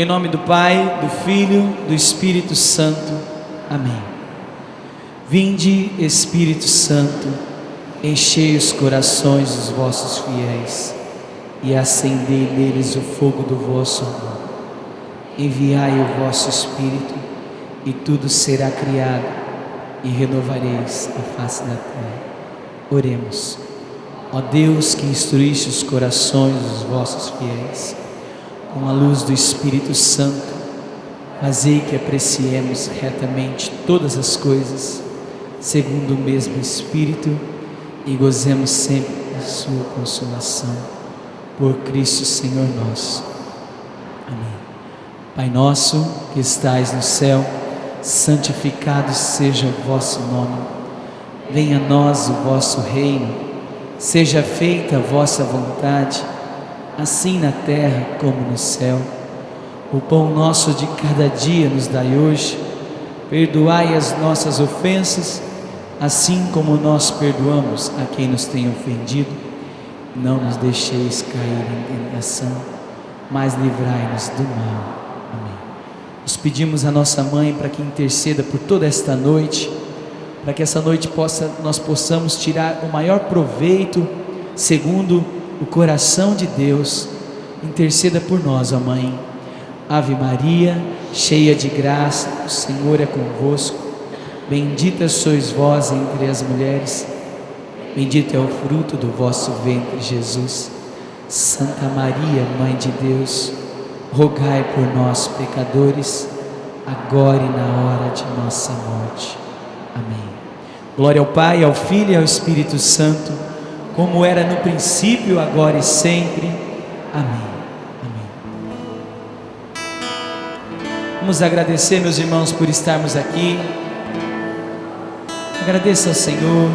Em nome do Pai, do Filho, do Espírito Santo. Amém. Vinde, Espírito Santo, enchei os corações dos vossos fiéis e acendei neles o fogo do vosso amor. Enviai o vosso Espírito e tudo será criado e renovareis a face da terra. Oremos. Ó Deus, que instruíste os corações dos vossos fiéis com a luz do Espírito Santo, fazei que apreciemos retamente todas as coisas, segundo o mesmo Espírito, e gozemos sempre da sua consolação. Por Cristo Senhor nosso. Amém. Pai nosso que estais no céu, santificado seja o vosso nome. Venha a nós o vosso reino. Seja feita a vossa vontade, assim na terra como no céu. O pão nosso de cada dia nos dai hoje. Perdoai as nossas ofensas, assim como nós perdoamos a quem nos tem ofendido. Não nos deixeis cair em tentação, mas livrai-nos do mal. Amém. Nós pedimos a nossa mãe para que interceda por toda esta noite, para que essa noite nós possamos tirar o maior proveito, segundo o coração de Deus. Interceda por nós, ó Mãe. Ave Maria, cheia de graça, o Senhor é convosco. Bendita sois vós entre as mulheres, bendito é o fruto do vosso ventre, Jesus. Santa Maria, Mãe de Deus, rogai por nós, pecadores, agora e na hora de nossa morte. Amém. Glória ao Pai, ao Filho e ao Espírito Santo, como era no princípio, agora e sempre. Amém. Amém. Vamos agradecer, meus irmãos, por estarmos aqui. Agradeça ao Senhor.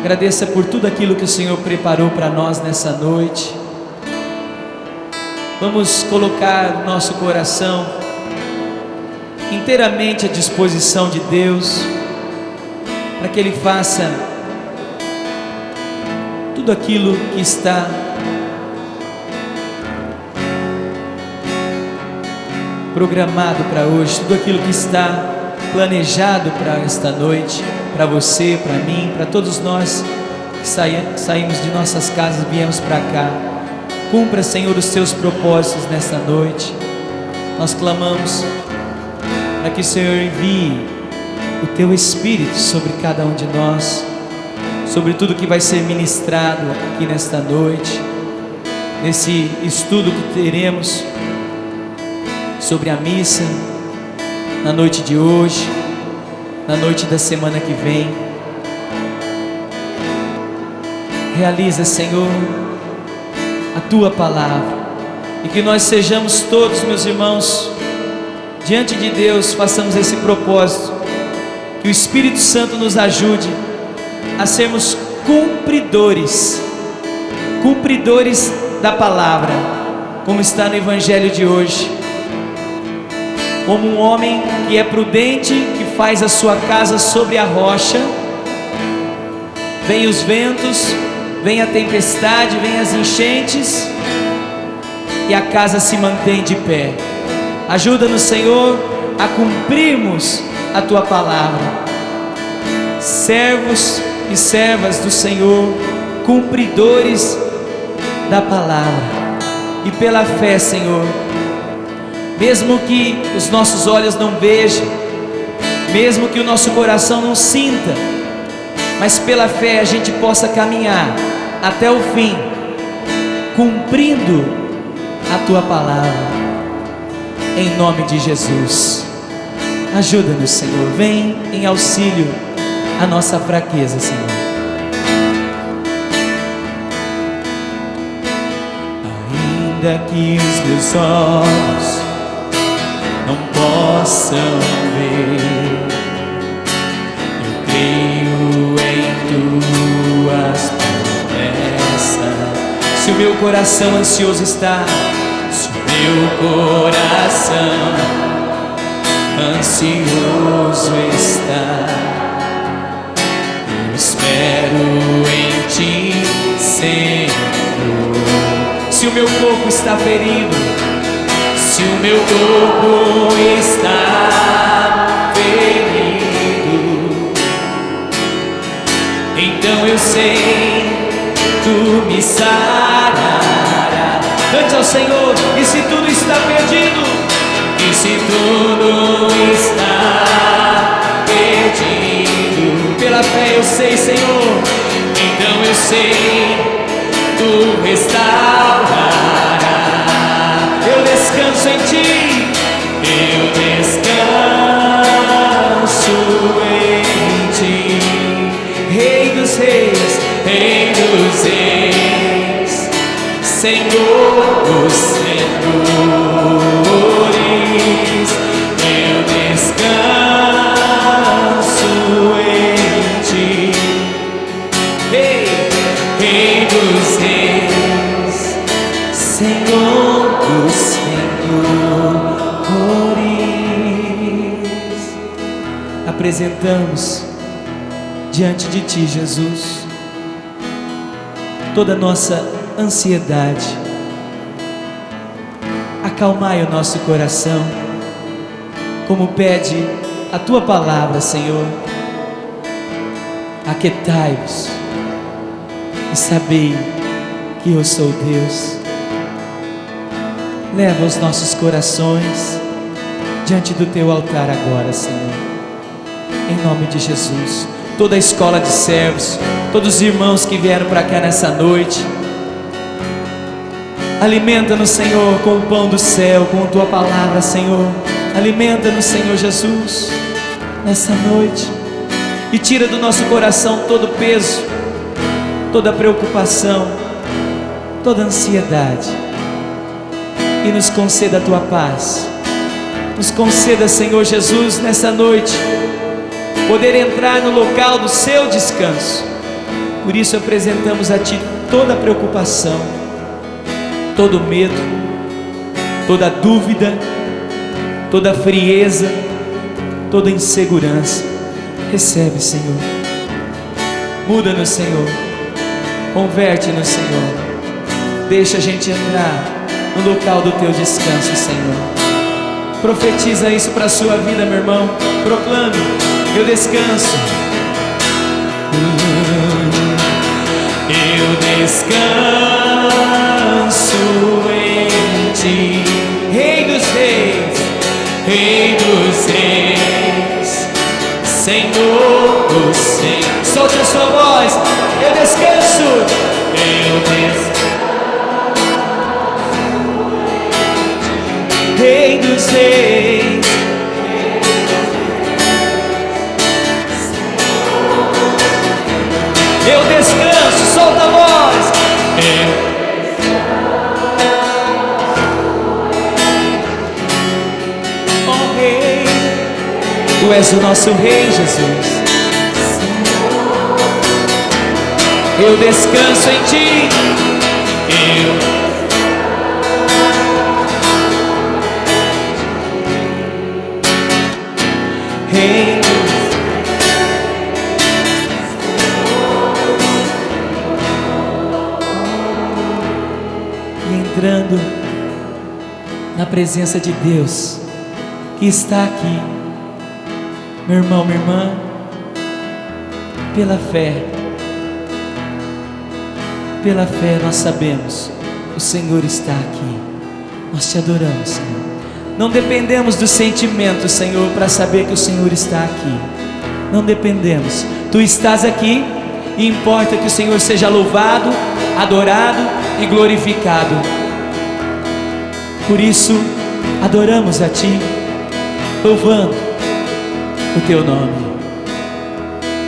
Agradeça por tudo aquilo que o Senhor preparou para nós nessa noite. Vamos colocar o nosso coração inteiramente à disposição de Deus, para que Ele faça tudo aquilo que está programado para hoje, tudo aquilo que está planejado para esta noite, para você, para mim, para todos nós que saímos de nossas casas, viemos para cá. Cumpra, Senhor, os teus propósitos nesta noite. Nós clamamos para que o Senhor envie o teu Espírito sobre cada um de nós, sobre tudo que vai ser ministrado aqui nesta noite, nesse estudo que teremos sobre a missa, na noite de hoje, na noite da semana que vem. Realiza, Senhor, a tua palavra, e que nós sejamos todos, meus irmãos, diante de Deus, façamos esse propósito, que o Espírito Santo nos ajude a sermos cumpridores da palavra, como está no Evangelho de hoje. Como um homem que é prudente, que faz a sua casa sobre a rocha, vem os ventos, vem a tempestade, vem as enchentes, e a casa se mantém de pé. Ajuda-nos, Senhor, a cumprirmos a tua palavra. Servos e servas do Senhor, cumpridores da palavra, e pela fé, Senhor, mesmo que os nossos olhos não vejam, mesmo que o nosso coração não sinta, mas pela fé a gente possa caminhar até o fim, cumprindo a tua palavra, em nome de Jesus. Ajuda-nos, Senhor, vem em auxílio à nossa fraqueza, Senhor. Ainda que os meus olhos não possam ver, eu creio em tuas promessas. Se o meu coração ansioso está, se o meu coração ansioso está, eu espero em ti, Senhor. Se o meu corpo está ferido, Se o meu corpo está ferido, então eu sei, tu me sarará. Cante ao Senhor. E se tudo está perdido, e se tudo está perdido, pela fé eu sei, Senhor, então eu sei, tu restaurará. Eu descanso em ti, eu descanso em ti, Rei dos reis, Rei dos reis, Senhor dos senhores, eu descanso em ti, Rei dos reis, Senhor dos senhores. Apresentamos diante de ti, Jesus, toda a nossa ansiedade. Acalmai o nosso coração, como pede a tua palavra, Senhor. Aquietai-vos e sabei que eu sou Deus. Leva os nossos corações diante do teu altar agora, Senhor, em nome de Jesus. Toda a escola de servos, todos os irmãos que vieram para cá nessa noite, alimenta-nos, Senhor, com o pão do céu, com a tua palavra, Senhor. Alimenta-nos, Senhor Jesus, nessa noite, e tira do nosso coração todo o peso, toda a preocupação, toda a ansiedade, e nos conceda a tua paz. Nos conceda, Senhor Jesus, nessa noite, poder entrar no local do seu descanso. Por isso apresentamos a ti toda a preocupação, todo o medo, toda a dúvida, toda a frieza, toda a insegurança. Recebe, Senhor. Muda-nos, Senhor. Converte-nos, Senhor. Deixa a gente entrar no local do teu descanso, Senhor. Profetiza isso para a sua vida, meu irmão. Proclame: eu descanso. Eu descanso em ti, Rei dos reis, Rei dos reis, Senhor dos senhores. Solte a sua voz. Eu descanso. Eu descanso. Rei dos reis, eu descanso. Solta a voz. Oh Rei, tu és o nosso Rei, Jesus. Eu descanso em ti. Rei, e entrando na presença de Deus que está aqui, meu irmão, minha irmã, pela fé nós sabemos, o Senhor está aqui. Nós te adoramos, Senhor. Não dependemos do sentimento, Senhor, para saber que o Senhor está aqui. Não dependemos. Tu estás aqui e importa que o Senhor seja louvado, adorado e glorificado. Por isso, adoramos a Ti, louvando o Teu nome.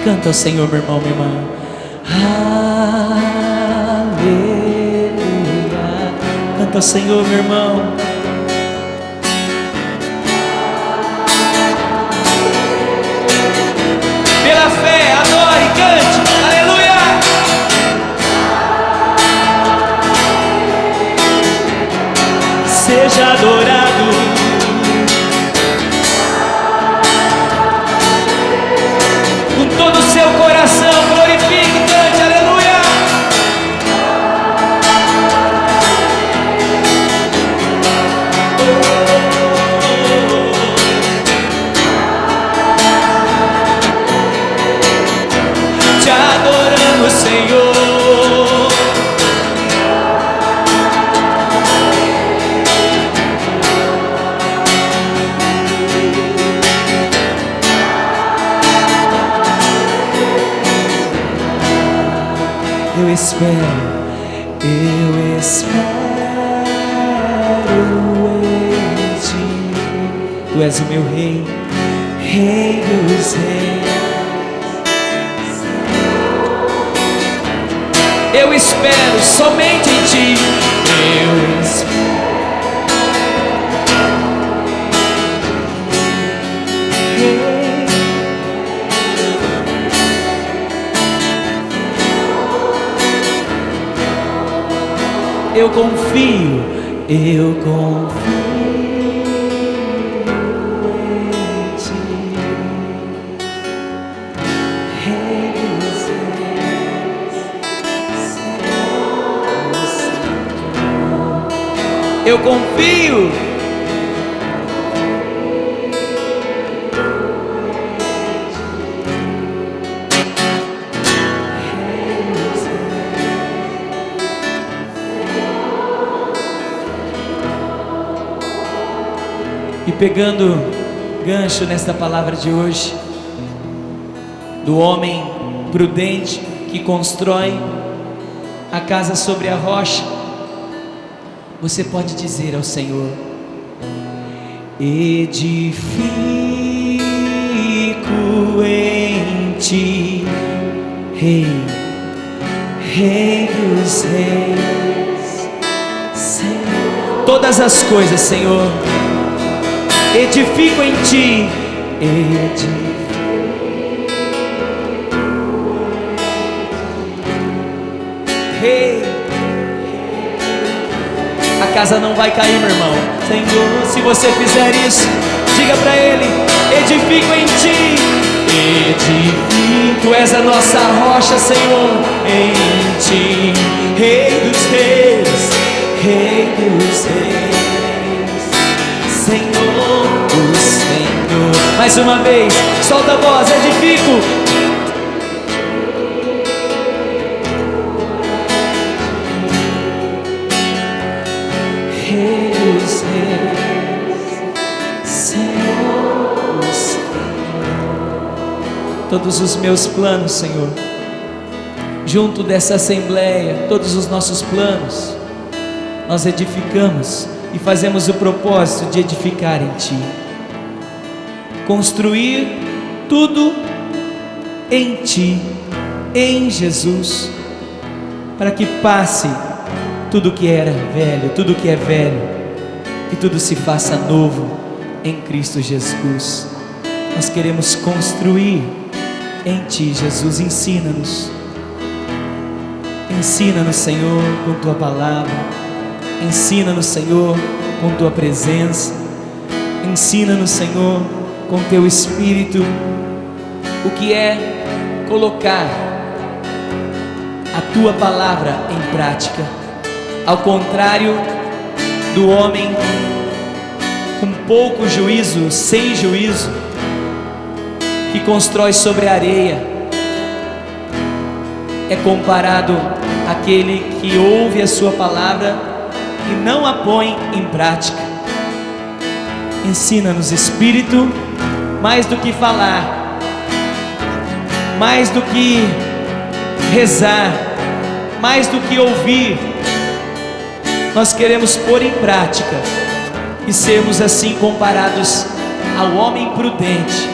Canta ao Senhor, meu irmão, minha irmã. Aleluia. Canta ao Senhor, meu irmão. Pela fé, adore, cante, aleluia. Seja adorado. Com todo o seu coração, glorifique, cante, aleluia. em ti. Tu és o meu rei, Rei dos reis. Eu espero somente em ti. Eu espero. Eu confio, eu confio em ti, Rei dos reis, Senhor Senhor. Eu confio. E pegando gancho nesta palavra de hoje, do homem prudente que constrói a casa sobre a rocha, você pode dizer ao Senhor: edifico em ti, Rei, Rei dos reis, Senhor. Todas as coisas, Senhor, edifico em ti, edifico. Rei, a casa não vai cair, meu irmão. Senhor, se você fizer isso, diga para Ele: edifico em ti, edifico. Tu és a nossa rocha, Senhor, em ti, Rei dos reis, Rei dos reis, Senhor, o Senhor. Mais uma vez, solta a voz: edifico. Rei dos reis, Senhor, o Senhor. Todos os meus planos, Senhor, junto dessa assembleia, todos os nossos planos, nós edificamos e fazemos o propósito de edificar em ti, construir tudo em ti, em Jesus, para que passe tudo que era velho, tudo que é velho, e tudo se faça novo em Cristo Jesus. Nós queremos construir em ti, Jesus. Ensina-nos, ensina-nos, Senhor, com tua palavra. Ensina-nos, Senhor, com tua presença. Ensina-nos, Senhor, com teu Espírito, o que é colocar a tua palavra em prática, ao contrário do homem com pouco juízo, sem juízo, que constrói sobre a areia. É comparado àquele que ouve a sua palavra e não a põe em prática. Ensina-nos, Espírito, mais do que falar, mais do que rezar, mais do que ouvir, nós queremos pôr em prática e sermos assim comparados ao homem prudente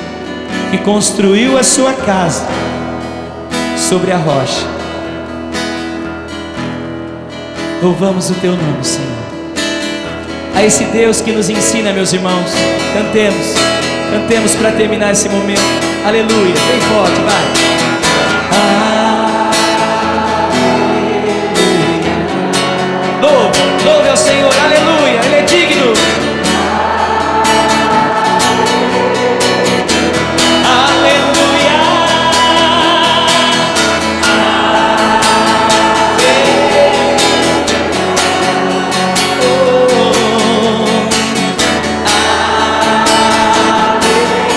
que construiu a sua casa sobre a rocha. Louvamos o teu nome, Senhor. A esse Deus que nos ensina, meus irmãos, cantemos para terminar esse momento. Aleluia, bem forte, vai. Louve ao Senhor, aleluia, Ele é digno. Aleluia.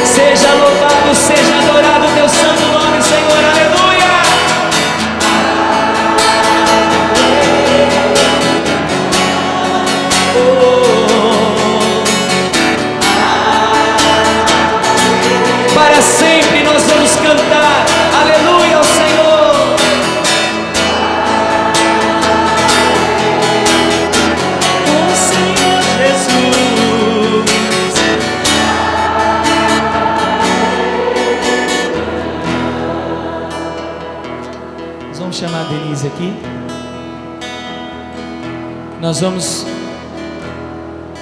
Seja louvado, seja adorado teu santo nome, nós vamos,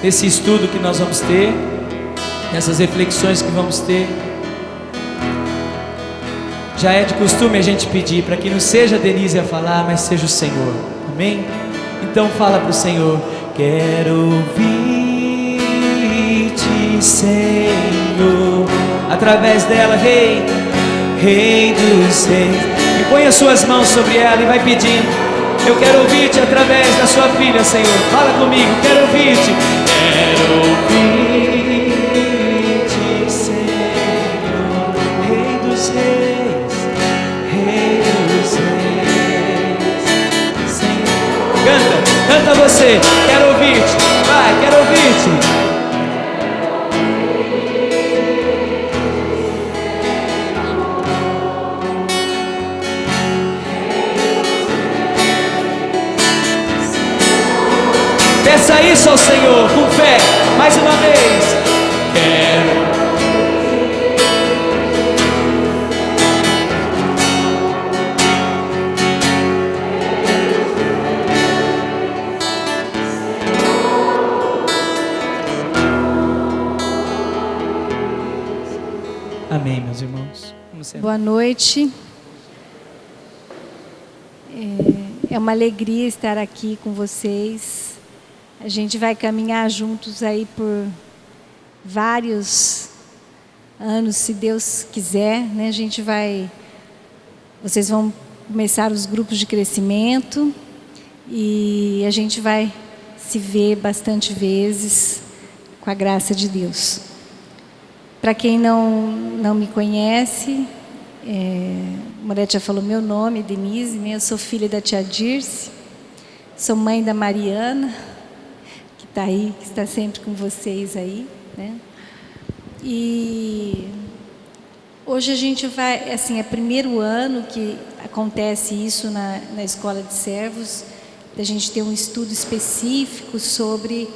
nesse estudo que nós vamos ter, nessas reflexões que vamos ter, já é de costume a gente pedir para que não seja a Denise a falar, mas seja o Senhor, amém? Então fala para o Senhor: quero ouvir-te, Senhor, através dela, Rei, Rei dos Reis. E põe as suas mãos sobre ela e vai pedindo: eu quero ouvir-te através da sua filha, Senhor. Fala comigo: quero ouvir-te, quero ouvir-te, Senhor, Rei dos Reis, Rei dos Reis, Senhor. Canta você: quero ouvir-te, vai, quero ouvir-te. Peça isso ao Senhor com fé, mais uma vez. Quero. Amém, meus irmãos. Boa noite. É uma alegria estar aqui com vocês. A gente vai caminhar juntos aí por vários anos, se Deus quiser, né? Vocês vão começar os grupos de crescimento e a gente vai se ver bastante vezes, com a graça de Deus. Para quem não me conhece, Moretti já falou meu nome, Denise, né? Eu sou filha da tia Dirce, sou mãe da Mariana, que está aí, que está sempre com vocês aí, né? E hoje a gente vai, assim, é primeiro ano que acontece isso na Escola de Servos, da gente ter um estudo específico sobre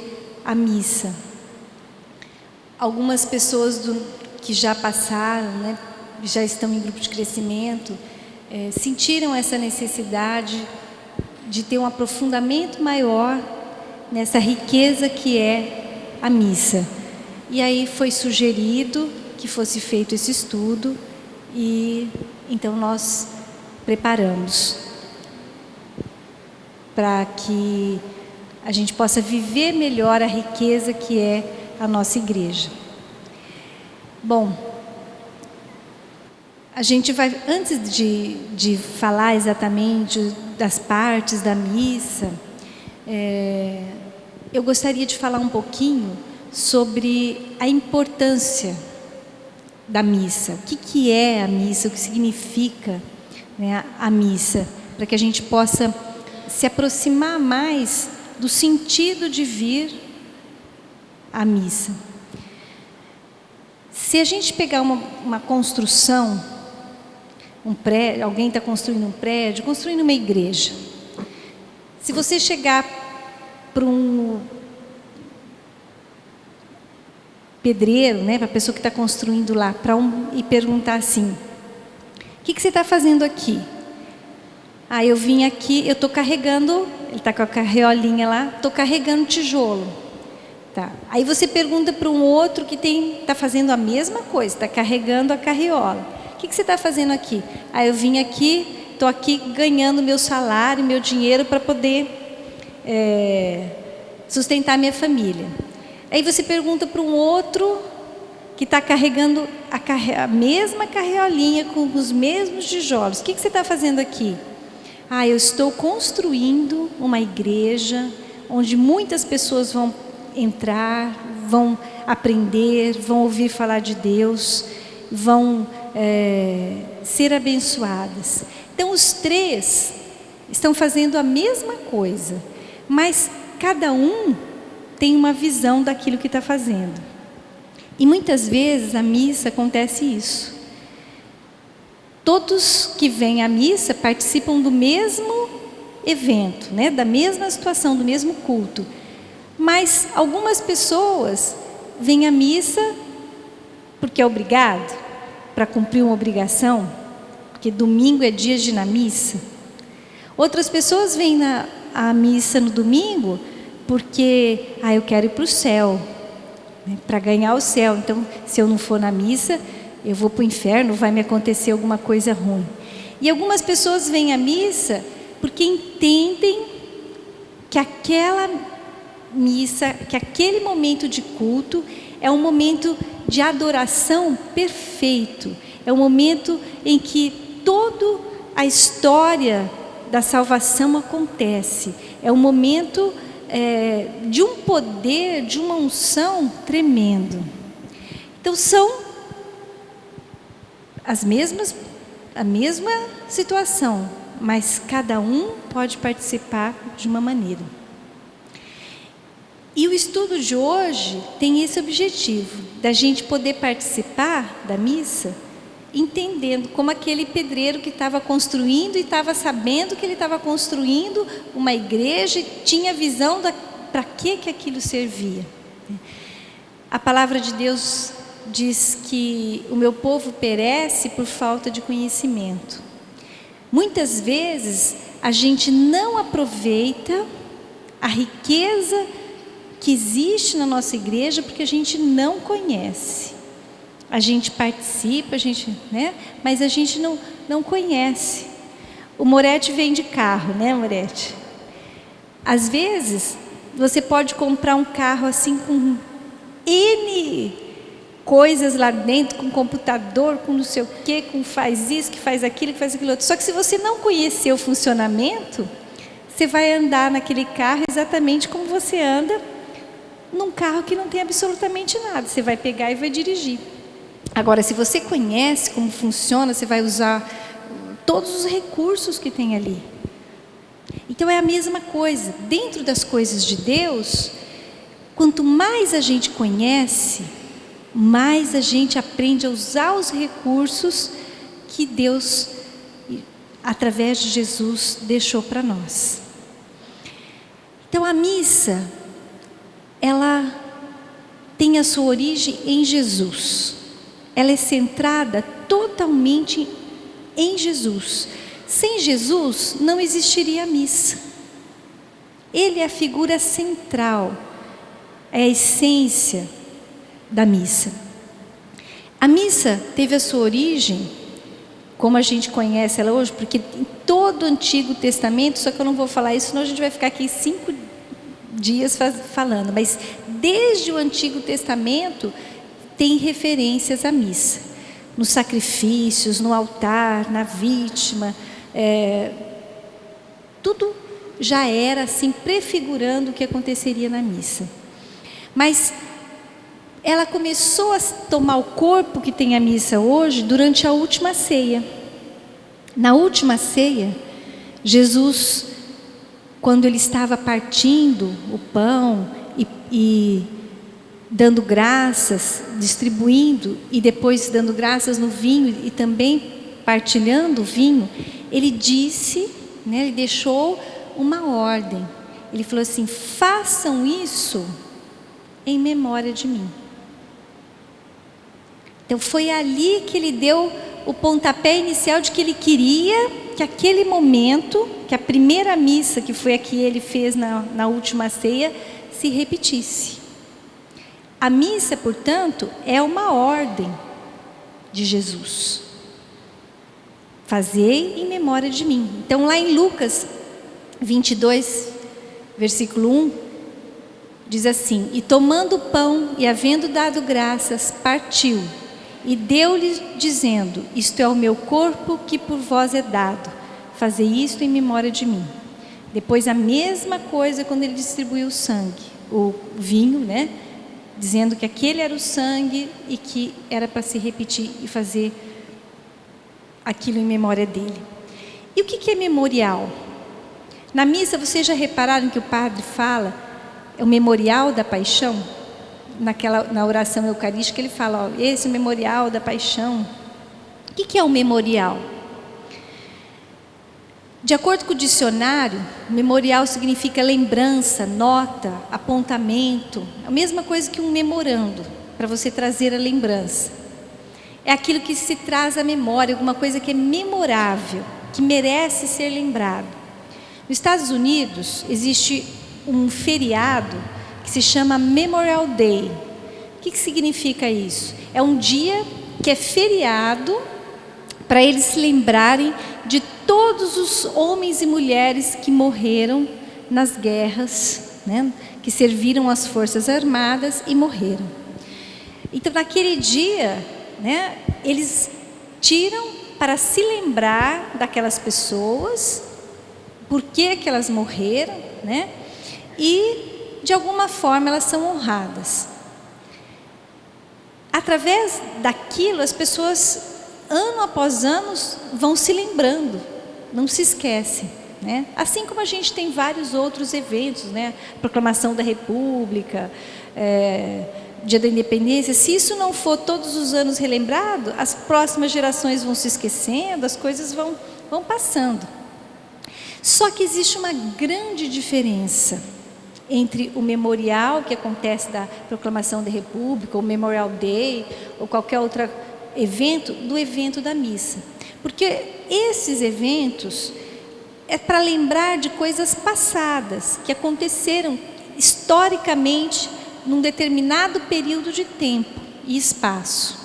a missa. Algumas pessoas que já passaram, né, já estão em grupo de crescimento, sentiram essa necessidade de ter um aprofundamento maior nessa riqueza que é a missa. E aí foi sugerido que fosse feito esse estudo e então nós preparamos para que a gente possa viver melhor a riqueza que é a nossa igreja. Bom, a gente vai, antes de falar exatamente das partes da missa, eu gostaria de falar um pouquinho sobre a importância da missa. O que é a missa, o que significa, né, a missa, para que a gente possa se aproximar mais do sentido de vir à missa. Se a gente pegar uma construção, um prédio, alguém está construindo um prédio, construindo uma igreja. Se você chegar para um pedreiro, né, para a pessoa que está construindo lá, e perguntar assim: o que você está fazendo aqui? Ah, eu vim aqui, eu estou carregando, ele está com a carriolinha lá, estou carregando tijolo. Tá. Aí você pergunta para um outro que está fazendo a mesma coisa, está carregando a carriola. O que você está fazendo aqui? Ah, eu vim aqui, estou aqui ganhando meu salário, meu dinheiro para poder sustentar minha família. Aí você pergunta para um outro que está carregando a mesma carriolinha com os mesmos tijolos. O que você está fazendo aqui? Ah, eu estou construindo uma igreja onde muitas pessoas vão entrar, vão aprender, vão ouvir falar de Deus, vão ser abençoadas. Então os três estão fazendo a mesma coisa, mas cada um tem uma visão daquilo que está fazendo. E muitas vezes a missa acontece isso. Todos que vêm à missa participam do mesmo evento, né? Da mesma situação, do mesmo culto. Mas algumas pessoas vêm à missa porque é obrigado, para cumprir uma obrigação, porque domingo é dia de ir na missa. Outras pessoas vêm à missa no domingo porque eu quero ir para o céu, né, para ganhar o céu. Então, se eu não for na missa, eu vou para o inferno, vai me acontecer alguma coisa ruim. E algumas pessoas vêm à missa porque entendem que aquela missa, que aquele momento de culto é um momento de adoração perfeito. É um momento em que toda a história da salvação acontece. É um momento de um poder, de uma unção tremendo. Então são a mesma situação, mas cada um pode participar de uma maneira. E o estudo de hoje tem esse objetivo, da gente poder participar da missa, entendendo como aquele pedreiro que estava construindo e estava sabendo que ele estava construindo uma igreja e tinha visão para que aquilo servia. A palavra de Deus diz que o meu povo perece por falta de conhecimento. Muitas vezes a gente não aproveita a riqueza que existe na nossa igreja porque a gente não conhece. A gente participa, mas a gente não conhece. O Moretti vem de carro, né, Moretti? Às vezes, você pode comprar um carro assim com N coisas lá dentro, com computador, com não sei o quê, com faz isso, que faz aquilo outro. Só que se você não conhecer o funcionamento, você vai andar naquele carro exatamente como você anda num carro que não tem absolutamente nada. Você vai pegar e vai dirigir. Agora, se você conhece como funciona, você vai usar todos os recursos que tem ali. Então é a mesma coisa. Dentro das coisas de Deus, quanto mais a gente conhece, mais a gente aprende a usar os recursos que Deus, através de Jesus, deixou para nós. Então a missa, ela tem a sua origem em Jesus. Ela é centrada totalmente em Jesus. Sem Jesus não existiria a missa. Ele é a figura central, é a essência da missa. A missa teve a sua origem, como a gente conhece ela hoje, porque em todo o Antigo Testamento, só que eu não vou falar isso, senão a gente vai ficar aqui 5 dias falando, mas desde o Antigo Testamento tem referências à missa, nos sacrifícios, no altar, na vítima, tudo já era assim prefigurando o que aconteceria na missa. Mas ela começou a tomar o corpo que tem a missa hoje durante a última ceia. Na última ceia, Jesus, quando ele estava partindo o pão e dando graças, distribuindo e depois dando graças no vinho e também partilhando o vinho, ele disse, ele deixou uma ordem. Ele falou assim: façam isso em memória de mim. Então foi ali que ele deu o pontapé inicial de que ele queria que aquele momento, que a primeira missa, que foi a que ele fez na última ceia, se repetisse. A missa, portanto, é uma ordem de Jesus. Fazei em memória de mim. Então, lá em Lucas 22, versículo 1, diz assim: e tomando o pão e havendo dado graças, partiu e deu-lhe dizendo: isto é o meu corpo que por vós é dado, fazei isto em memória de mim. Depois a mesma coisa quando ele distribuiu o sangue, o vinho, dizendo que aquele era o sangue e que era para se repetir e fazer aquilo em memória dele. E o que é memorial? Na missa, vocês já repararam que o padre fala, é o memorial da paixão? Na oração eucarística ele fala, esse é o memorial da paixão. O que é o memorial? De acordo com o dicionário, memorial significa lembrança, nota, apontamento. É a mesma coisa que um memorando, para você trazer a lembrança. É aquilo que se traz à memória, alguma coisa que é memorável, que merece ser lembrado. Nos Estados Unidos existe um feriado que se chama Memorial Day. O que significa isso? É um dia que é feriado para eles se lembrarem de todos os homens e mulheres que morreram nas guerras, né? Que serviram as Forças Armadas e morreram. Então, naquele dia, né, eles tiram para se lembrar daquelas pessoas, por que elas morreram, né? E, de alguma forma, elas são honradas. Através daquilo, as pessoas, ano após ano, vão se lembrando, não se esquecem, né? Assim como a gente tem vários outros eventos, né? Proclamação da República, Dia da Independência. Se isso não for todos os anos relembrado, as próximas gerações vão se esquecendo, as coisas vão passando. Só que existe uma grande diferença entre o memorial que acontece da Proclamação da República, ou Memorial Day, ou qualquer outro evento, do evento da missa. Porque esses eventos é para lembrar de coisas passadas, que aconteceram historicamente num determinado período de tempo e espaço.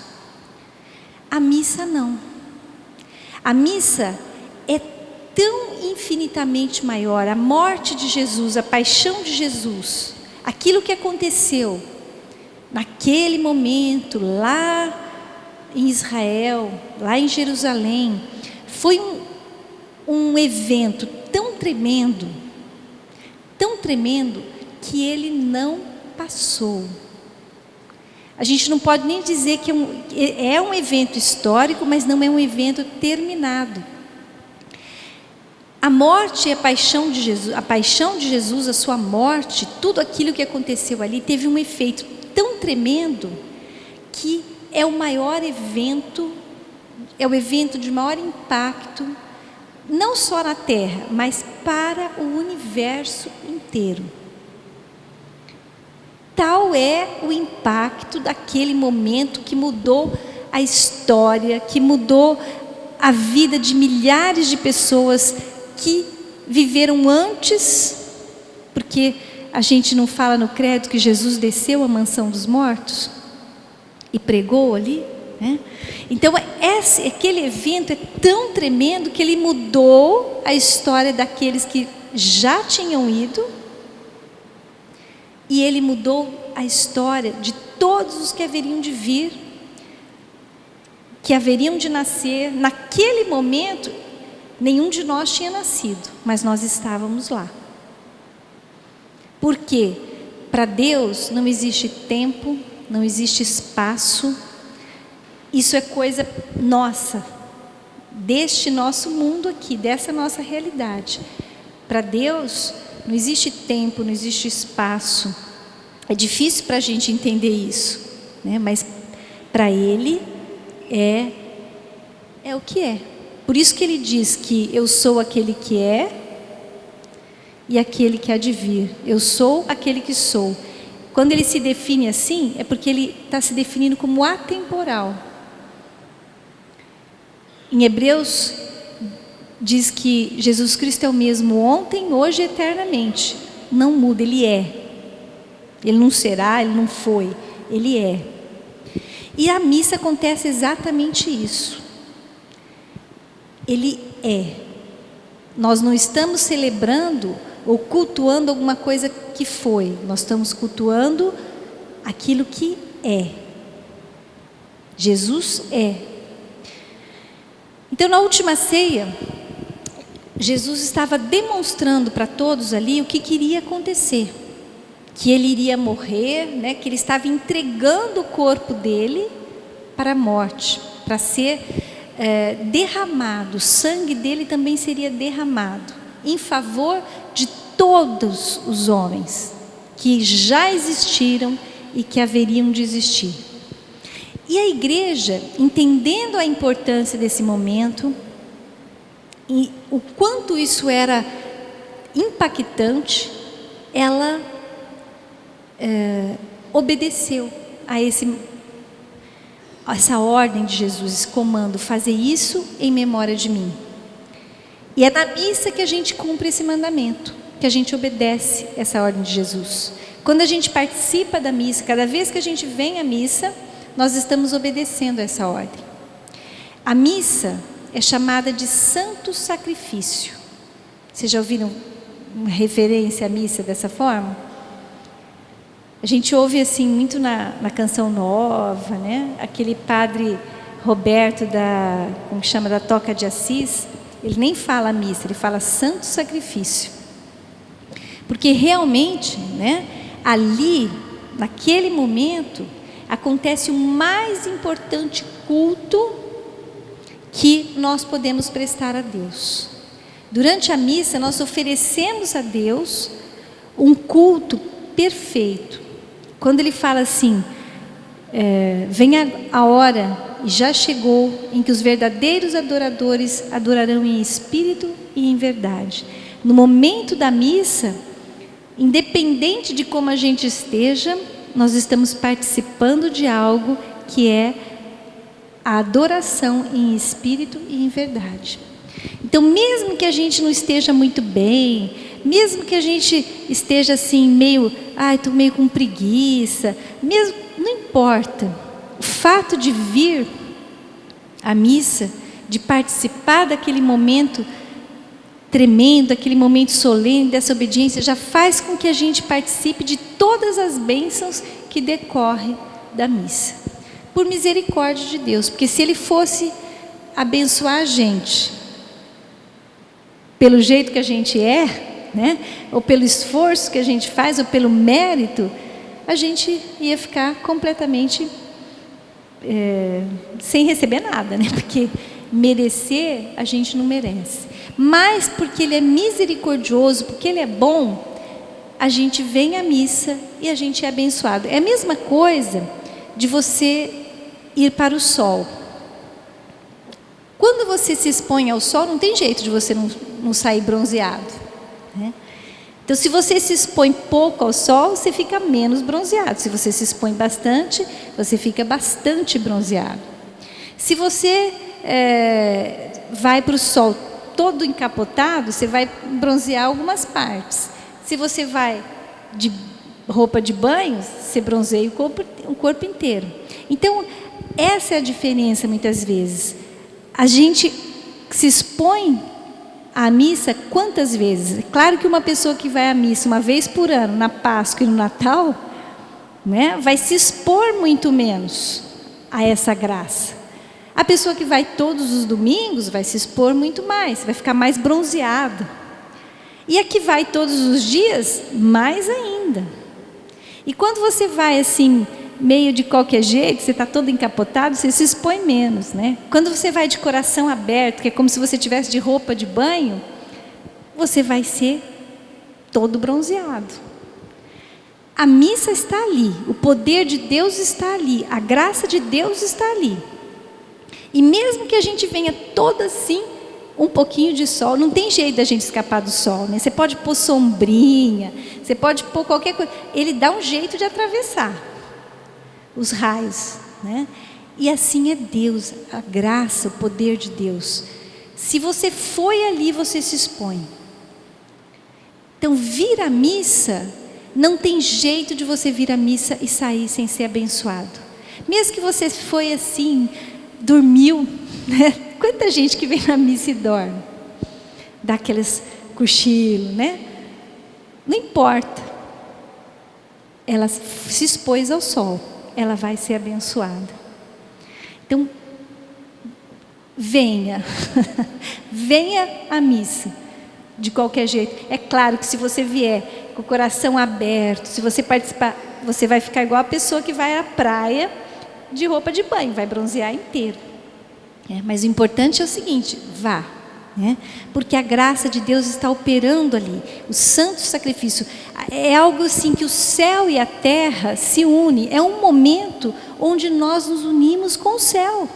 A missa não. A missa é tão infinitamente maior. A morte de Jesus, a paixão de Jesus, aquilo que aconteceu naquele momento, lá em Israel, lá em Jerusalém, foi um evento tão tremendo, que ele não passou. A gente não pode nem dizer que é um evento histórico, mas não é um evento terminado. A morte e a paixão de Jesus, a sua morte, tudo aquilo que aconteceu ali, teve um efeito tão tremendo que é o maior evento, é o evento de maior impacto, não só na Terra, mas para o universo inteiro. Tal é o impacto daquele momento que mudou a história, que mudou a vida de milhares de pessoas que viveram antes, porque a gente não fala no credo que Jesus desceu à mansão dos mortos e pregou ali, né? Então aquele evento é tão tremendo que ele mudou a história daqueles que já tinham ido, e ele mudou a história de todos os que haveriam de vir, que haveriam de nascer. Naquele momento, nenhum de nós tinha nascido, mas nós estávamos lá. Por quê? Para Deus não existe tempo, não existe espaço. Isso é coisa nossa, deste nosso mundo aqui, dessa nossa realidade. Para Deus não existe tempo, não existe espaço. É difícil para a gente entender isso, né? Mas para Ele é o que é. Por isso que Ele diz que eu sou aquele que é e aquele que há de vir. Eu sou aquele que sou. Quando Ele se define assim, é porque Ele está se definindo como atemporal. Em Hebreus diz que Jesus Cristo é o mesmo ontem, hoje e eternamente. Não muda, Ele é. Ele não será, Ele não foi, Ele é. E a missa acontece exatamente isso. Ele é. Nós não estamos celebrando ou cultuando alguma coisa que foi. Nós estamos cultuando aquilo que é. Jesus é. Então, na última ceia, Jesus estava demonstrando para todos ali o que iria acontecer. Que Ele iria morrer, né? Que Ele estava entregando o corpo dele para a morte, para ser derramado. O sangue dele também seria derramado em favor de todos os homens que já existiram e que haveriam de existir. E a igreja, entendendo a importância desse momento e o quanto isso era impactante, ela obedeceu a essa ordem de Jesus, esse comando: fazer isso em memória de mim. E é na missa que a gente cumpre esse mandamento. que a gente obedece essa ordem de Jesus. Quando a gente participa da missa, cada vez que a gente vem à missa, nós estamos obedecendo essa ordem. A missa é chamada de santo sacrifício. Vocês já ouviram uma referência à missa dessa forma? A gente ouve assim muito na Canção Nova, né? Aquele padre Roberto como chama, da Toca de Assis, ele nem fala missa, ele fala santo sacrifício. Porque realmente, né, ali, naquele momento, acontece o mais importante culto que nós podemos prestar a Deus. Durante a missa, nós oferecemos a Deus um culto perfeito. Quando ele fala assim, venha a hora, e já chegou, em que os verdadeiros adoradores adorarão em espírito e em verdade. No momento da missa, independente de como a gente esteja, nós estamos participando de algo que é a adoração em espírito e em verdade. Então, mesmo que a gente não esteja muito bem, mesmo que a gente esteja assim meio, estou meio com preguiça, mesmo, não importa. O fato de vir à missa, de participar daquele momento tremendo, aquele momento solene dessa obediência, já faz com que a gente participe de todas as bênçãos que decorrem da missa. Por misericórdia de Deus, porque se Ele fosse abençoar a gente pelo jeito que a gente é, né, ou pelo esforço que a gente faz, ou pelo mérito, a gente ia ficar completamente sem receber nada, né? Porque merecer a gente não merece. Mas porque Ele é misericordioso, porque Ele é bom, a gente vem à missa e a gente é abençoado. É a mesma coisa de você ir para o sol. Quando você se expõe ao sol, não tem jeito de você não sair bronzeado, né? Então, se você se expõe pouco ao sol, você fica menos bronzeado. Se você se expõe bastante, você fica bastante bronzeado. Se você vai para o sol todo encapotado, você vai bronzear algumas partes. Se você vai de roupa de banho, você bronzeia o corpo inteiro. Então, essa é a diferença muitas vezes. A gente se expõe à missa quantas vezes? É claro que uma pessoa que vai à missa uma vez por ano, na Páscoa e no Natal, né, vai se expor muito menos a essa graça. A pessoa que vai todos os domingos vai se expor muito mais, vai ficar mais bronzeada. E a que vai todos os dias, mais ainda. E quando você vai assim, meio de qualquer jeito, você está todo encapotado, você se expõe menos, né? Quando você vai de coração aberto, que é como se você estivesse de roupa de banho, você vai ser todo bronzeado. A missa está ali, o poder de Deus está ali, a graça de Deus está ali. E mesmo que a gente venha toda assim, um pouquinho de sol, não tem jeito da gente escapar do sol, né? Você pode pôr sombrinha, você pode pôr qualquer coisa, ele dá um jeito de atravessar os raios, né? E assim é Deus, a graça, o poder de Deus. Se você foi ali, você se expõe. Então, vir à missa, não tem jeito de você vir à missa e sair sem ser abençoado. Mesmo que você foi assim, dormiu, né? Quanta gente que vem na missa e dorme, dá aqueles cochilos, né? Não importa, ela se expôs ao sol, ela vai ser abençoada. Então, venha, venha à missa, de qualquer jeito. É claro que se você vier com o coração aberto, se você participar, você vai ficar igual a pessoa que vai à praia de roupa de banho, vai bronzear inteiro. Mas o importante é o seguinte, vá, né? Porque a graça de Deus está operando ali, o santo sacrifício, é algo assim que o céu e a terra se unem, é um momento onde nós nos unimos com o céu,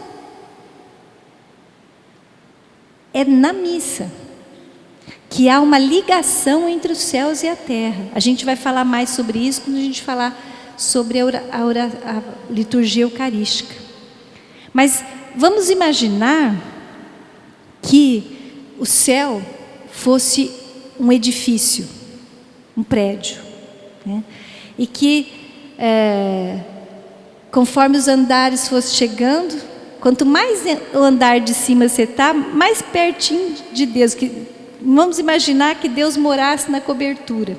é na missa que há uma ligação entre os céus e a terra. A gente vai falar mais sobre isso quando a gente falar sobre a liturgia eucarística. Mas vamos imaginar que o céu fosse um edifício, um prédio, né? E que conforme os andares fossem chegando, quanto mais o andar de cima você está, mais pertinho de Deus. Vamos imaginar que Deus morasse na cobertura,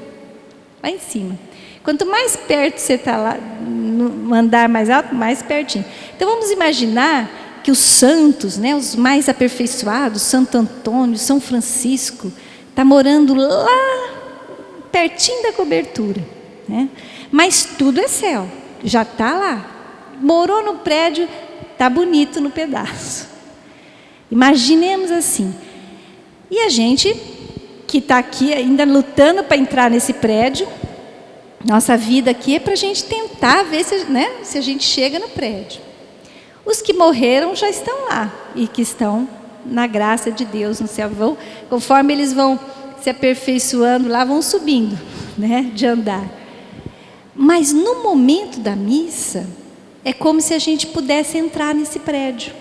lá em cima. Quanto mais perto você está lá, no andar mais alto, mais pertinho. Então vamos imaginar que os santos, né, os mais aperfeiçoados, Santo Antônio, São Francisco, está morando lá pertinho da cobertura, né? Mas tudo é céu, já está lá. Morou no prédio, está bonito no pedaço. Imaginemos assim. E a gente que está aqui ainda lutando para entrar nesse prédio, nossa vida aqui é para a gente tentar ver se, né, se a gente chega no prédio. Os que morreram já estão lá e que estão na graça de Deus no céu. Conforme eles vão se aperfeiçoando lá, vão subindo, né, de andar. Mas no momento da missa, é como se a gente pudesse entrar nesse prédio,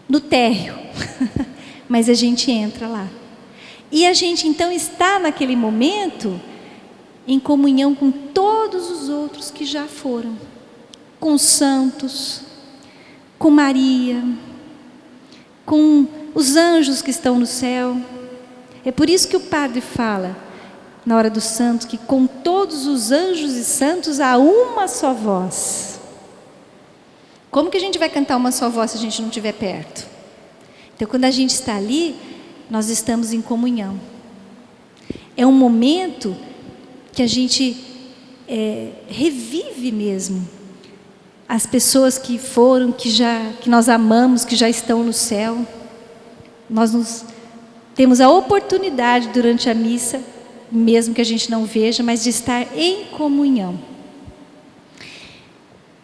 no térreo, mas a gente entra lá. E a gente então está naquele momento em comunhão com todos os outros que já foram, com os santos, com Maria, com os anjos que estão no céu. É por isso que o padre fala, na hora dos santos, que com todos os anjos e santos há uma só voz. Como que a gente vai cantar uma só voz se a gente não estiver perto? Então, quando a gente está ali, nós estamos em comunhão. É um momento que a gente revive mesmo as pessoas que foram, que nós amamos, que já estão no céu. Nós temos a oportunidade durante a missa, mesmo que a gente não veja, mas de estar em comunhão.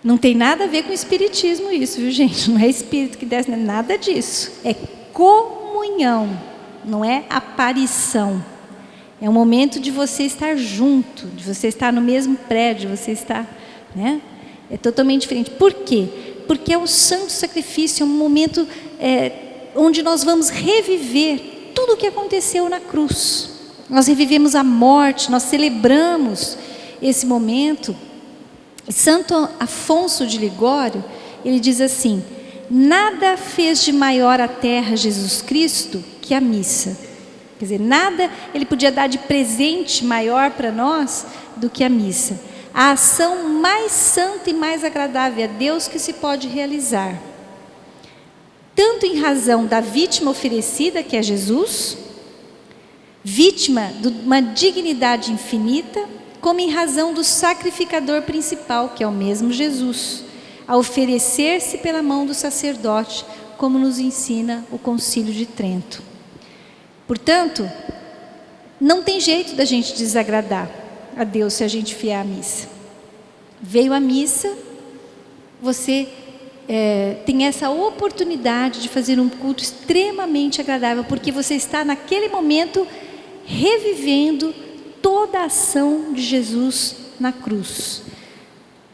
Não tem nada a ver com espiritismo isso, viu, gente? Não é espírito que desce, não é nada disso. É comunhão, não é aparição. É um momento de você estar junto, de você estar no mesmo prédio, de você estar, né? É totalmente diferente. Por quê? Porque é o santo sacrifício, é um momento onde nós vamos reviver tudo o que aconteceu na cruz. Nós revivemos a morte, nós celebramos esse momento. Santo Afonso de Ligório, ele diz assim: nada fez de maior a terra Jesus Cristo que a missa. Quer dizer, nada ele podia dar de presente maior para nós do que a missa. A ação mais santa e mais agradável a Deus que se pode realizar. Tanto em razão da vítima oferecida, que é Jesus, vítima de uma dignidade infinita, como em razão do sacrificador principal, que é o mesmo Jesus, a oferecer-se pela mão do sacerdote, como nos ensina o Concílio de Trento. Portanto, não tem jeito da gente desagradar a Deus se a gente fiar à missa. Veio a missa, você tem essa oportunidade de fazer um culto extremamente agradável, porque você está naquele momento revivendo toda a ação de Jesus na cruz.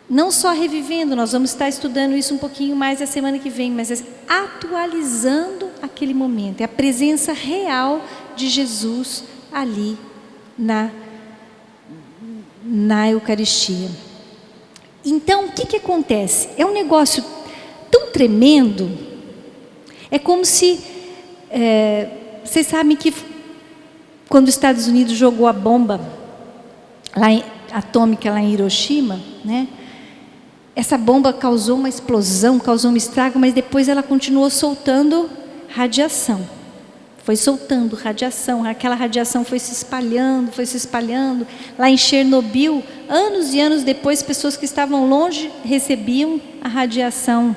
Não só revivendo, nós vamos estar estudando isso um pouquinho mais a semana que vem, mas atualizando aquele momento. É a presença real de Jesus ali na Eucaristia. Então, o que acontece? É um negócio tão tremendo. É como se... vocês sabem que quando os Estados Unidos jogou a bomba atômica lá em Hiroshima, né? Essa bomba causou uma explosão, causou um estrago, mas depois ela continuou soltando radiação. Foi soltando radiação, aquela radiação foi se espalhando, Lá em Chernobyl, anos e anos depois, pessoas que estavam longe recebiam a radiação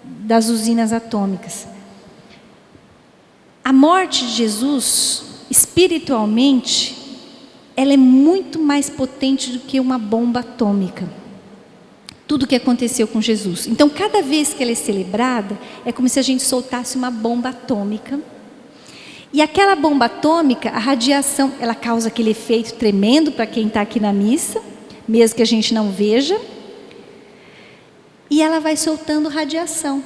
das usinas atômicas. A morte de Jesus, espiritualmente, ela é muito mais potente do que uma bomba atômica. Tudo que aconteceu com Jesus. Então, cada vez que ela é celebrada, é como se a gente soltasse uma bomba atômica. E aquela bomba atômica, a radiação, ela causa aquele efeito tremendo para quem está aqui na missa, mesmo que a gente não veja. E ela vai soltando radiação.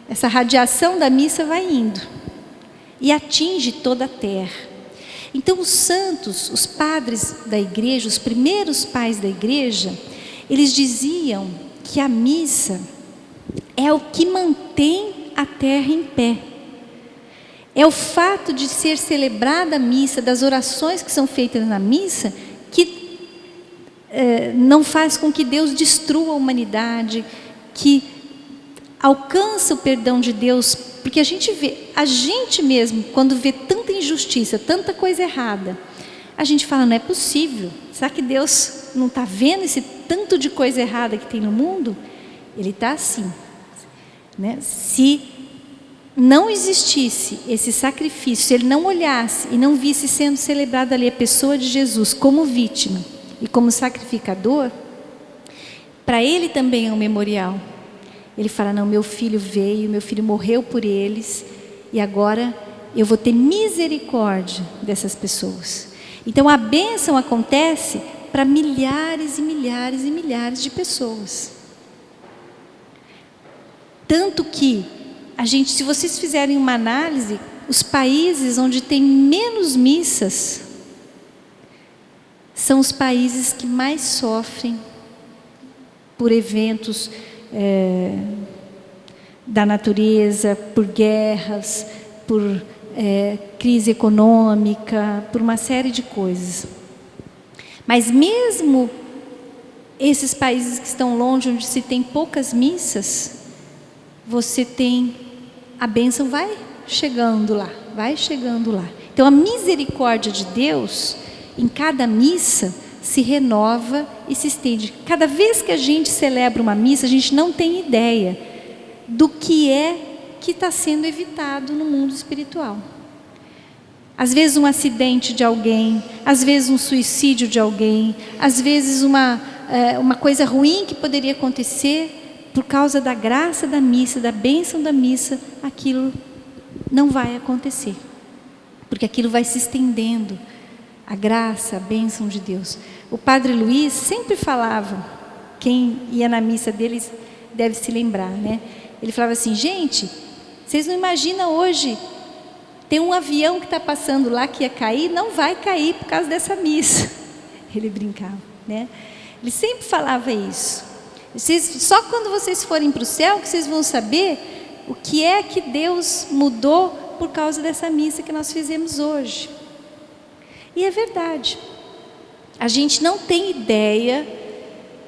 Essa radiação da missa vai indo e atinge toda a terra. Então os santos, os padres da igreja, os primeiros pais da igreja, eles diziam que a missa é o que mantém a terra em pé. É o fato de ser celebrada a missa, das orações que são feitas na missa, que não faz com que Deus destrua a humanidade, que alcança o perdão de Deus. Porque a gente mesmo, quando vê tanta injustiça, tanta coisa errada, a gente fala, não é possível. Será que Deus não está vendo esse tanto de coisa errada que tem no mundo? Ele está assim, né? Se não existisse esse sacrifício, se ele não olhasse e não visse sendo celebrada ali a pessoa de Jesus como vítima e como sacrificador, para ele também é um memorial. Ele fala, não, meu filho veio, meu filho morreu por eles, e agora eu vou ter misericórdia dessas pessoas. Então a bênção acontece para milhares e milhares e milhares de pessoas. Tanto que se vocês fizerem uma análise, os países onde tem menos missas são os países que mais sofrem por eventos da natureza, por guerras, por crise econômica, por uma série de coisas. Mas mesmo esses países que estão longe, onde se tem poucas missas, você tem, a bênção vai chegando lá, vai chegando lá. Então a misericórdia de Deus, em cada missa, se renova e se estende. Cada vez que a gente celebra uma missa, a gente não tem ideia do que está sendo evitado no mundo espiritual. Às vezes um acidente de alguém, às vezes um suicídio de alguém, às vezes uma coisa ruim que poderia acontecer, por causa da graça da missa, da bênção da missa, aquilo não vai acontecer, porque aquilo vai se estendendo, a graça, a bênção de Deus. O Padre Luiz sempre falava, quem ia na missa deles deve se lembrar, né? Ele falava assim, gente, vocês não imaginam hoje, tem um avião que está passando lá que ia cair, não vai cair por causa dessa missa. Ele brincava, né? Ele sempre falava isso. Só quando vocês forem para o céu que vocês vão saber o que é que Deus mudou por causa dessa missa que nós fizemos hoje. E é verdade. A gente não tem ideia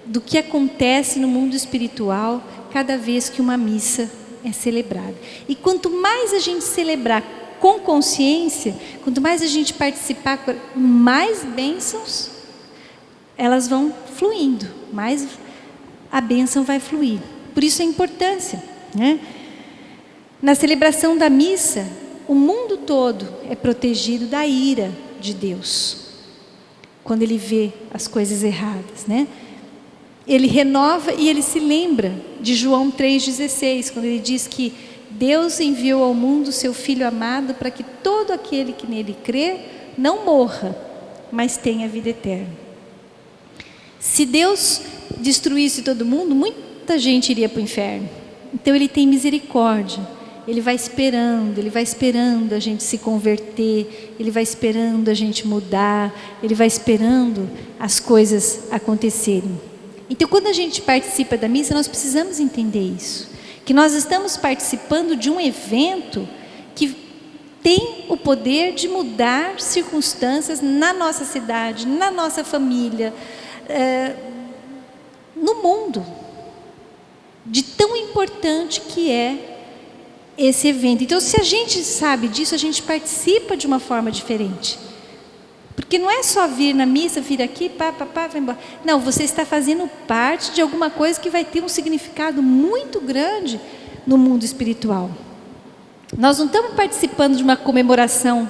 do que acontece no mundo espiritual cada vez que uma missa é celebrada. E quanto mais a gente celebrar com consciência, quanto mais a gente participar, mais bênçãos elas vão fluindo, mais a bênção vai fluir. Por isso a importância, né? Na celebração da missa, o mundo todo é protegido da ira de Deus, quando ele vê as coisas erradas, né? Ele renova e ele se lembra de João 3,16, quando ele diz que Deus enviou ao mundo seu Filho amado para que todo aquele que nele crê não morra, mas tenha vida eterna. Se Deus destruísse todo mundo, muita gente iria para o inferno. Então ele tem misericórdia, ele vai esperando a gente se converter, ele vai esperando a gente mudar, ele vai esperando as coisas acontecerem. Então quando a gente participa da missa, nós precisamos entender isso, que nós estamos participando de um evento que tem o poder de mudar circunstâncias na nossa cidade, na nossa família, no mundo, de tão importante que é esse evento. Então, se a gente sabe disso, a gente participa de uma forma diferente. Porque não é só vir na missa, vir aqui, vai embora. Não, você está fazendo parte de alguma coisa que vai ter um significado muito grande no mundo espiritual. Nós não estamos participando de uma comemoração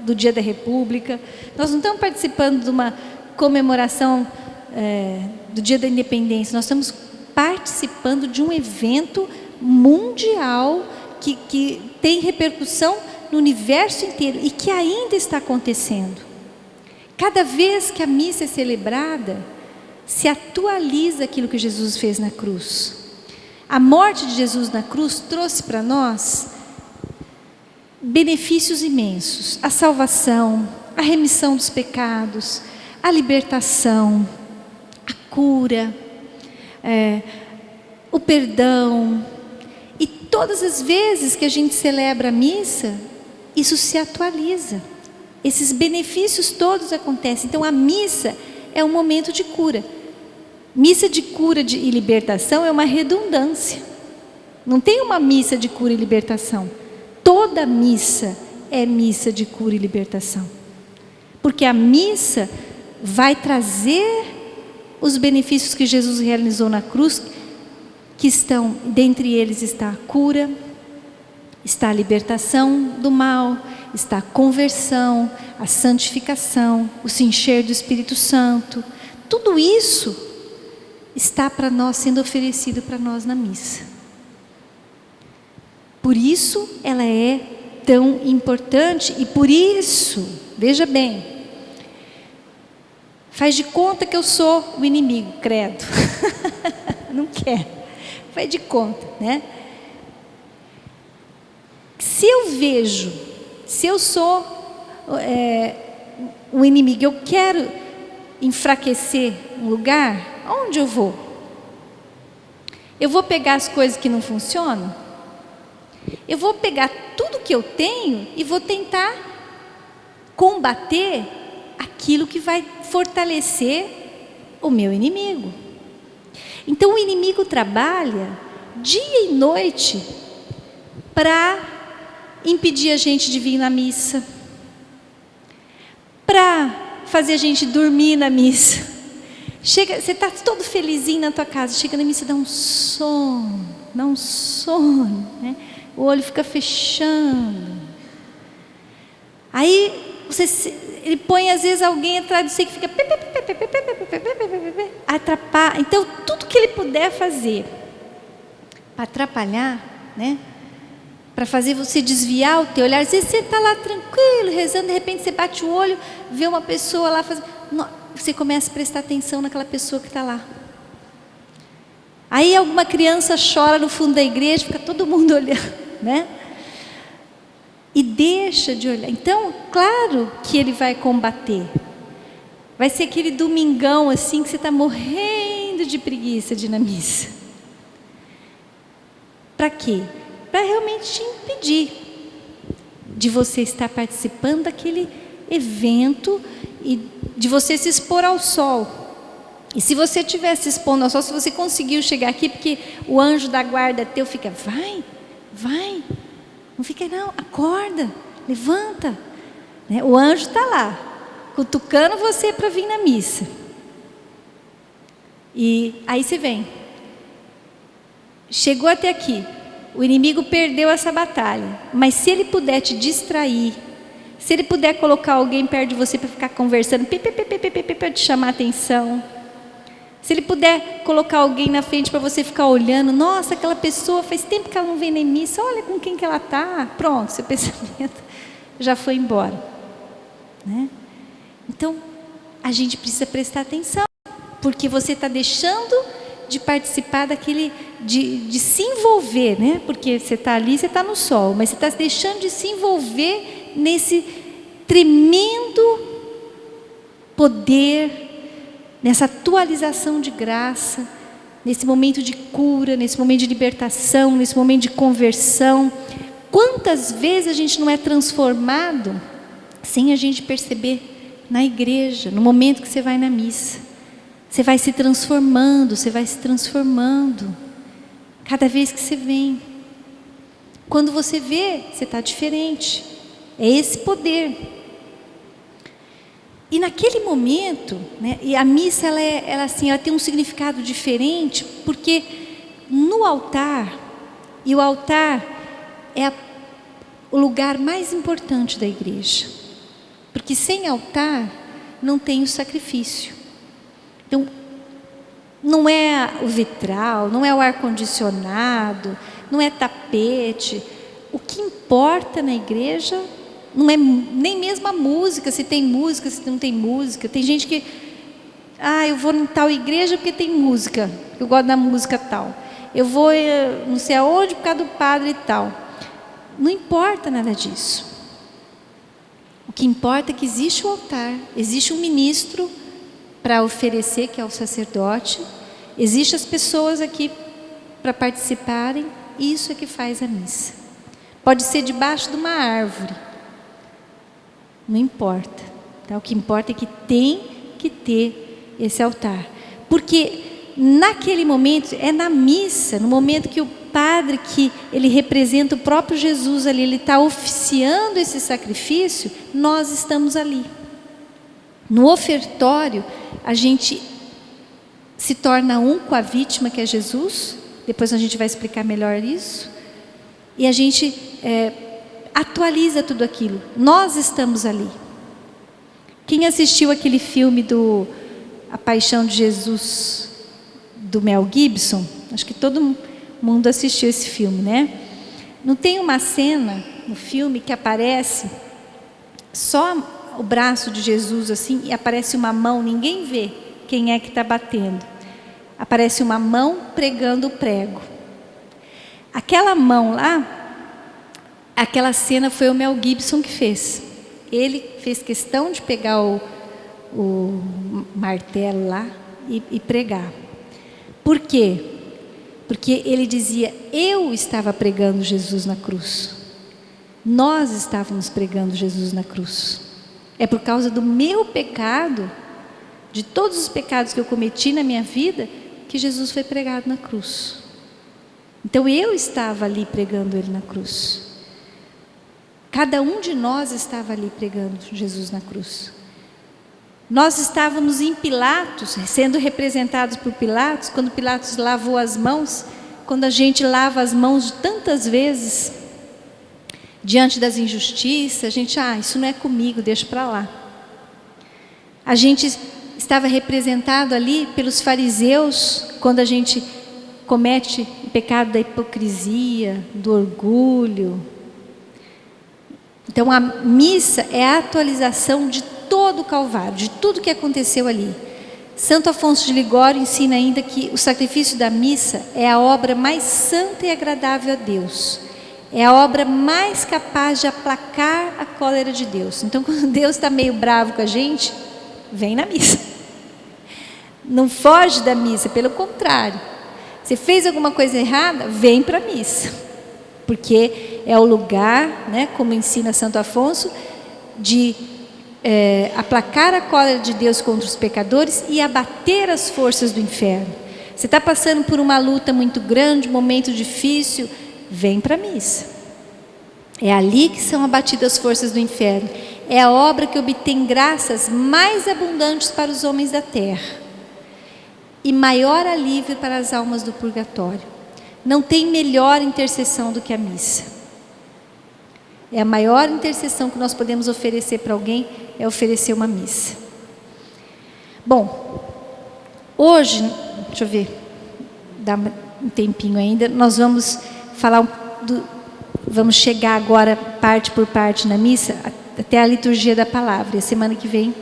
do Dia da República, nós não estamos participando de uma comemoração do Dia da Independência, nós estamos participando de um evento mundial que tem repercussão no universo inteiro e que ainda está acontecendo. Cada vez que a missa é celebrada, se atualiza aquilo que Jesus fez na cruz. A morte de Jesus na cruz trouxe para nós benefícios imensos, a salvação, a remissão dos pecados, a libertação, a cura, o perdão. E todas as vezes que a gente celebra a missa, isso se atualiza. Esses benefícios todos acontecem. Então a missa é um momento de cura. Missa de cura e libertação é uma redundância. Não tem uma missa de cura e libertação. Toda missa é missa de cura e libertação. Porque a missa vai trazer os benefícios que Jesus realizou na cruz, que estão, dentre eles está a cura, está a libertação do mal, está a conversão, a santificação, o se encher do Espírito Santo. Tudo isso está para nós, sendo oferecido para nós na missa. Por isso ela é tão importante e por isso, veja bem, faz de conta que eu sou o inimigo, credo. Não quero. Faz de conta, né? Se eu sou o inimigo, eu quero enfraquecer um lugar, onde eu vou? Eu vou pegar as coisas que não funcionam? Eu vou pegar tudo que eu tenho e vou tentar combater aquilo que vai fortalecer o meu inimigo. Então o inimigo trabalha dia e noite para impedir a gente de vir na missa, para fazer a gente dormir na missa. Chega, você está todo felizinho na tua casa, chega na missa, dá um sono, né? O olho fica fechando. Aí ele põe às vezes alguém atrás de você que fica atrapalha. Então tudo que ele puder fazer para atrapalhar, né? Para fazer você desviar o teu olhar. Às vezes você está lá tranquilo, rezando, de repente você bate o olho, vê uma pessoa lá fazendo. Você começa a prestar atenção naquela pessoa que está lá. Aí alguma criança chora no fundo da igreja, fica todo mundo olhando, né? E deixa de olhar. Então, claro que ele vai combater. Vai ser aquele domingão assim que você está morrendo de preguiça de ir na missa. Para quê? Para realmente te impedir de você estar participando daquele evento e de você se expor ao sol. E se você estiver se expondo ao sol, se você conseguiu chegar aqui, porque o anjo da guarda teu fica, vai, não fica não, acorda, levanta, né? O anjo está lá, cutucando você para vir na missa. E aí você vem, chegou até aqui, o inimigo perdeu essa batalha, mas se ele puder te distrair, se ele puder colocar alguém perto de você para ficar conversando, para te chamar a atenção, se ele puder colocar alguém na frente para você ficar olhando, nossa, aquela pessoa faz tempo que ela não vem na missa, olha com quem que ela está, pronto, seu pensamento já foi embora, né? Então, a gente precisa prestar atenção, porque você está deixando de participar daquele, de se envolver, né? Porque você está ali, você está no sol, mas você está deixando de se envolver nesse tremendo poder, nessa atualização de graça, nesse momento de cura, nesse momento de libertação, nesse momento de conversão. Quantas vezes a gente não é transformado sem a gente perceber na igreja, no momento que você vai na missa? Você vai se transformando, cada vez que você vem. Quando você vê, você está diferente. É esse poder. E naquele momento, né, e a missa ela tem um significado diferente, porque no altar, e o altar é o lugar mais importante da igreja, porque sem altar não tem o sacrifício. Então, não é o vitral, não é o ar-condicionado, não é tapete. O que importa na igreja não é nem mesmo a música, se tem música, se não tem música. Tem gente que, eu vou em tal igreja porque tem música, eu gosto da música tal. Eu vou não sei aonde por causa do padre e tal. Não importa nada disso. O que importa é que existe o altar, existe um ministro para oferecer, que é o sacerdote, existem as pessoas aqui para participarem, e isso é que faz a missa. Pode ser debaixo de uma árvore, não importa, tá? O que importa é que tem que ter esse altar, porque naquele momento, é na missa, no momento que o padre, que ele representa o próprio Jesus ali, ele está oficiando esse sacrifício, nós estamos ali. No ofertório, a gente se torna um com a vítima, que é Jesus. Depois a gente vai explicar melhor isso. E a gente atualiza tudo aquilo. Nós estamos ali. Quem assistiu aquele filme do A Paixão de Jesus, do Mel Gibson? Acho que todo mundo assistiu esse filme, né? Não tem uma cena no filme que aparece só o braço de Jesus assim, e aparece uma mão, ninguém vê quem é que está batendo. Aparece uma mão pregando o prego. Aquela mão lá, aquela cena foi o Mel Gibson que fez. Ele fez questão de pegar o martelo lá e pregar. Por quê? Porque ele dizia, eu estava pregando Jesus na cruz. Nós estávamos pregando Jesus na cruz. É por causa do meu pecado, de todos os pecados que eu cometi na minha vida, que Jesus foi pregado na cruz. Então eu estava ali pregando Ele na cruz. Cada um de nós estava ali pregando Jesus na cruz. Nós estávamos em Pilatos, sendo representados por Pilatos, quando Pilatos lavou as mãos. Quando a gente lava as mãos tantas vezes, diante das injustiças, a gente, isso não é comigo, deixa para lá. A gente estava representado ali pelos fariseus, quando a gente comete o pecado da hipocrisia, do orgulho. Então a missa é a atualização de todo o Calvário, de tudo que aconteceu ali. Santo Afonso de Ligório ensina ainda que o sacrifício da missa é a obra mais santa e agradável a Deus. É a obra mais capaz de aplacar a cólera de Deus. Então, quando Deus está meio bravo com a gente, vem na missa. Não foge da missa, pelo contrário. Você fez alguma coisa errada, vem para a missa. Porque é o lugar, né, como ensina Santo Afonso, de aplacar a cólera de Deus contra os pecadores e abater as forças do inferno. Você está passando por uma luta muito grande, um momento difícil, vem para a missa. É ali que são abatidas as forças do inferno. É a obra que obtém graças mais abundantes para os homens da terra e maior alívio para as almas do purgatório. Não tem melhor intercessão do que a missa. É a maior intercessão que nós podemos oferecer para alguém, é oferecer uma missa. Bom, hoje, deixa eu ver, dá um tempinho ainda, nós vamos falar vamos chegar agora parte por parte na missa, até a liturgia da palavra. E a semana que vem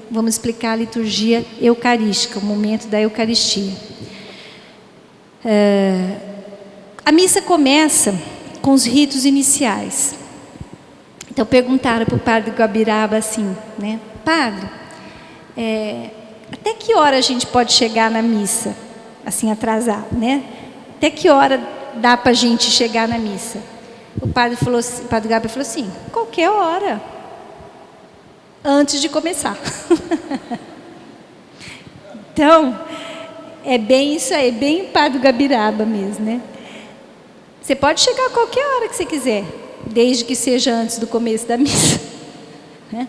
vamos explicar a liturgia eucarística, o momento da Eucaristia. A missa começa com os ritos iniciais. Então perguntaram para o padre Guabiraba assim, né? Padre, até que hora a gente pode chegar na missa? Assim, atrasado, né? Até que hora dá para a gente chegar na missa? O padre Guabiraba falou assim, qualquer hora, antes de começar. Então, é bem isso aí, bem o padre Guabiraba mesmo, né? Você pode chegar a qualquer hora que você quiser, desde que seja antes do começo da missa, né?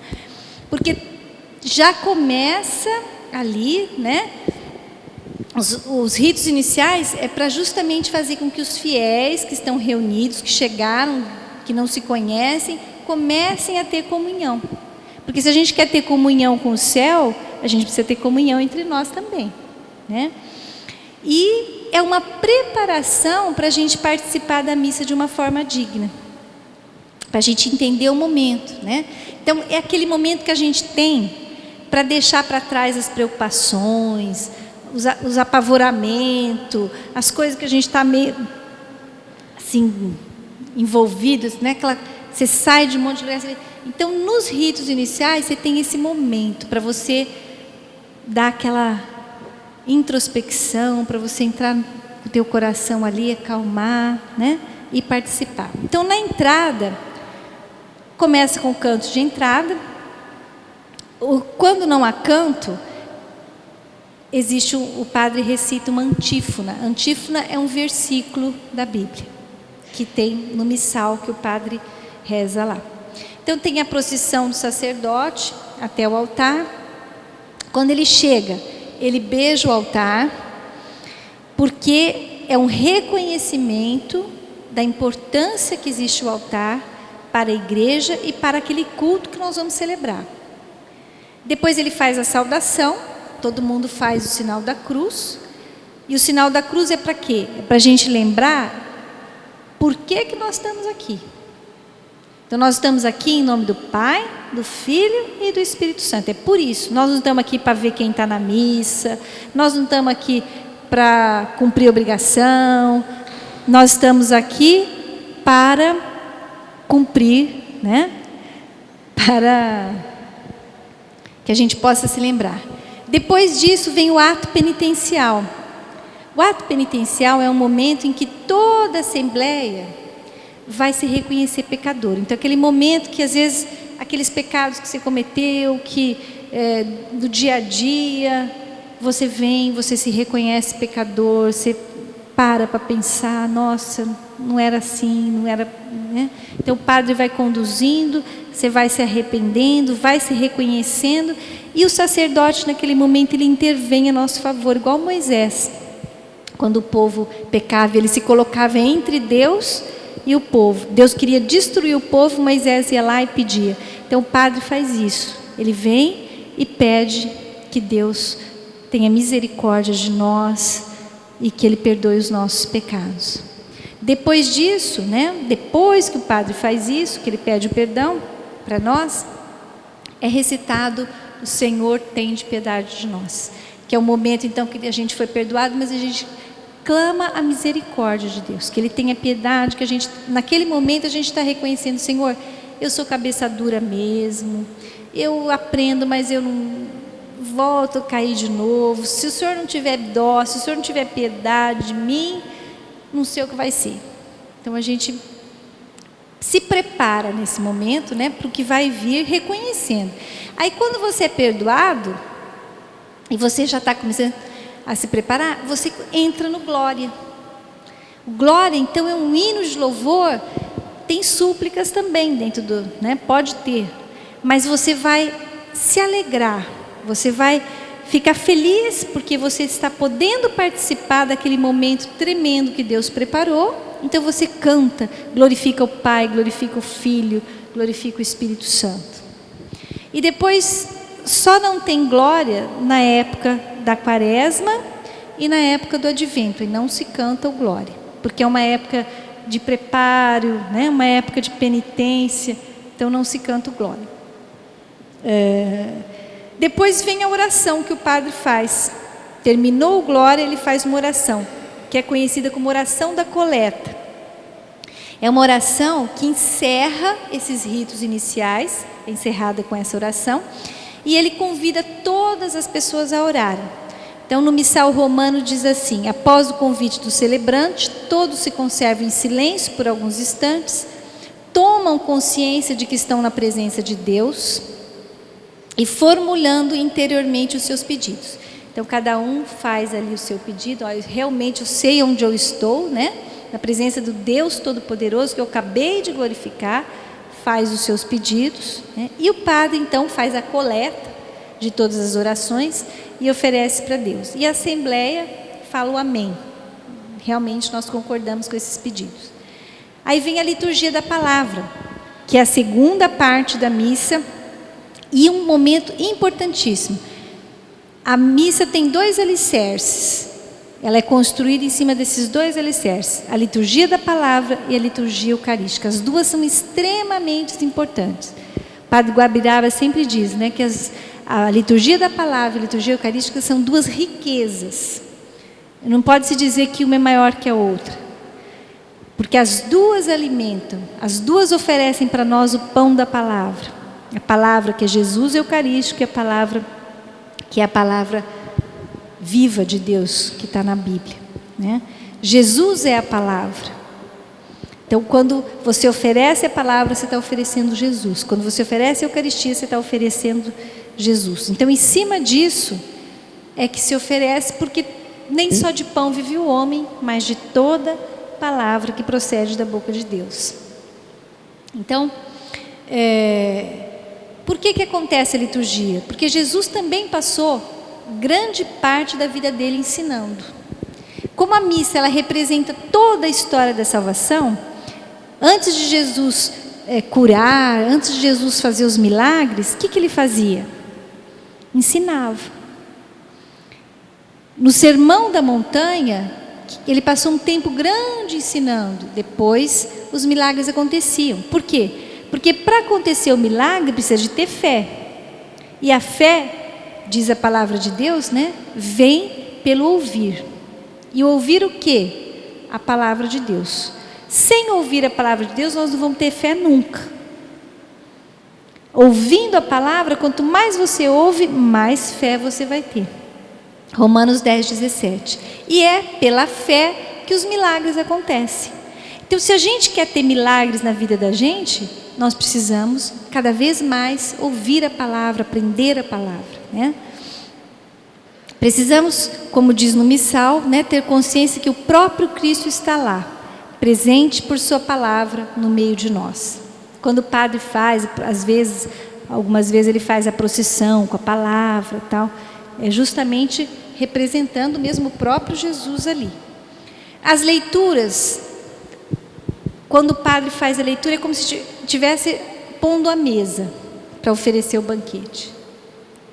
Porque já começa ali, né? Os ritos iniciais é para justamente fazer com que os fiéis que estão reunidos, que chegaram, que não se conhecem, comecem a ter comunhão. Porque se a gente quer ter comunhão com o céu, a gente precisa ter comunhão entre nós também, né? E é uma preparação para a gente participar da missa de uma forma digna, para a gente entender o momento, né? Então é aquele momento que a gente tem para deixar para trás as preocupações, os apavoramentos, as coisas que a gente está meio assim envolvido, né? Você sai de um monte de lugar, Então, nos ritos iniciais, você tem esse momento para você dar aquela introspecção, para você entrar no teu coração ali, acalmar, né? E participar. Então, na entrada, começa com o canto de entrada. Quando não há canto, existe o padre recita uma antífona. Antífona é um versículo da Bíblia, que tem no missal que o padre reza lá. Então tem a procissão do sacerdote até o altar. Quando ele chega, ele beija o altar, porque é um reconhecimento da importância que existe o altar para a igreja e para aquele culto que nós vamos celebrar. Depois ele faz a saudação, todo mundo faz o sinal da cruz. E o sinal da cruz é para quê? É para a gente lembrar por que nós estamos aqui. Então nós estamos aqui em nome do Pai, do Filho e do Espírito Santo. É por isso, nós não estamos aqui para ver quem está na missa, nós não estamos aqui para cumprir obrigação, nós estamos aqui para cumprir, né? Para que a gente possa se lembrar. Depois disso vem o ato penitencial. O ato penitencial é um momento em que toda a assembleia vai se reconhecer pecador. Então aquele momento que às vezes aqueles pecados que você cometeu, que do dia a dia, você vem, você se reconhece pecador, você para pensar, nossa, não era assim, não era, né? Então o padre vai conduzindo, você vai se arrependendo, vai se reconhecendo, e o sacerdote naquele momento ele intervém a nosso favor, igual Moisés. Quando o povo pecava, ele se colocava entre Deus e o povo. Deus queria destruir o povo, Moisés ia lá e pedia. Então o padre faz isso, ele vem e pede que Deus tenha misericórdia de nós e que Ele perdoe os nossos pecados. Depois disso, né, depois que o padre faz isso, que ele pede o perdão para nós, é recitado o Senhor tende piedade de nós, que é o momento então que a gente foi perdoado, mas a gente clama a misericórdia de Deus, que Ele tenha piedade, que a gente, naquele momento a gente está reconhecendo, Senhor, eu sou cabeça dura mesmo, eu aprendo, mas eu não volto a cair de novo, se o Senhor não tiver dó, se o Senhor não tiver piedade de mim, não sei o que vai ser. Então a gente se prepara nesse momento, né, para o que vai vir, reconhecendo. Aí quando você é perdoado, e você já está começando a se preparar, você entra no glória. O glória então é um hino de louvor, tem súplicas também dentro do, né, pode ter, mas você vai se alegrar, você vai ficar feliz porque você está podendo participar daquele momento tremendo que Deus preparou. Então você canta, glorifica o Pai, glorifica o Filho, glorifica o Espírito Santo. E depois só não tem glória na época da Quaresma e na época do Advento, e não se canta o glória, porque é uma época de preparo, né? Uma época de penitência, então não se canta o glória. Depois vem a oração que o padre faz. Terminou o glória, ele faz uma oração, que é conhecida como oração da coleta. É uma oração que encerra esses ritos iniciais, é encerrada com essa oração, e ele convida todas as pessoas a orarem. Então no missal romano diz assim: após o convite do celebrante, todos se conservam em silêncio por alguns instantes, tomam consciência de que estão na presença de Deus e formulando interiormente os seus pedidos. Então cada um faz ali o seu pedido. Olha, realmente eu sei onde eu estou, né? Na presença do Deus Todo-Poderoso que eu acabei de glorificar, faz os seus pedidos, né? E o padre então faz a coleta de todas as orações e oferece para Deus. E a assembleia fala o amém. Realmente nós concordamos com esses pedidos. Aí vem a liturgia da palavra, que é a segunda parte da missa. E um momento importantíssimo. A missa tem dois alicerces. Ela é construída em cima desses dois alicerces. A liturgia da palavra e a liturgia eucarística. As duas são extremamente importantes. O Padre Guabiraba sempre diz, né, que a liturgia da palavra e a liturgia eucarística são duas riquezas. Não pode se dizer que uma é maior que a outra. Porque as duas alimentam, as duas oferecem para nós o pão da palavra. A palavra que é Jesus eucarístico e a palavra que é a palavra viva de Deus que está na Bíblia, né? Jesus é a palavra. Então, quando você oferece a palavra, você está oferecendo Jesus. Quando você oferece a Eucaristia, você está oferecendo Jesus. Então, em cima disso, é que se oferece, porque nem só de pão vive o homem, mas de toda palavra que procede da boca de Deus. Então, por que acontece a liturgia? Porque Jesus também passou grande parte da vida dele ensinando. Como a missa ela representa toda a história da salvação, antes de Jesus curar, antes de Jesus fazer os milagres, o que ele fazia? Ensinava. No Sermão da Montanha, ele passou um tempo grande ensinando. Depois, os milagres aconteciam. Por quê? Porque para acontecer o milagre, precisa de ter fé. E a fé, diz a palavra de Deus, né? Vem pelo ouvir. E ouvir o quê? A palavra de Deus. Sem ouvir a palavra de Deus, nós não vamos ter fé nunca. Ouvindo a palavra, quanto mais você ouve, mais fé você vai ter. Romanos 10:17. E é pela fé que os milagres acontecem. Então, se a gente quer ter milagres na vida da gente, nós precisamos cada vez mais ouvir a palavra, aprender a palavra, né? Precisamos, como diz no missal, né, ter consciência que o próprio Cristo está lá, presente por sua palavra no meio de nós. Quando o padre faz, algumas vezes ele faz a procissão com a palavra e tal, é justamente representando mesmo o próprio Jesus ali. As leituras, quando o padre faz a leitura, é como se estivesse pondo a mesa para oferecer o banquete.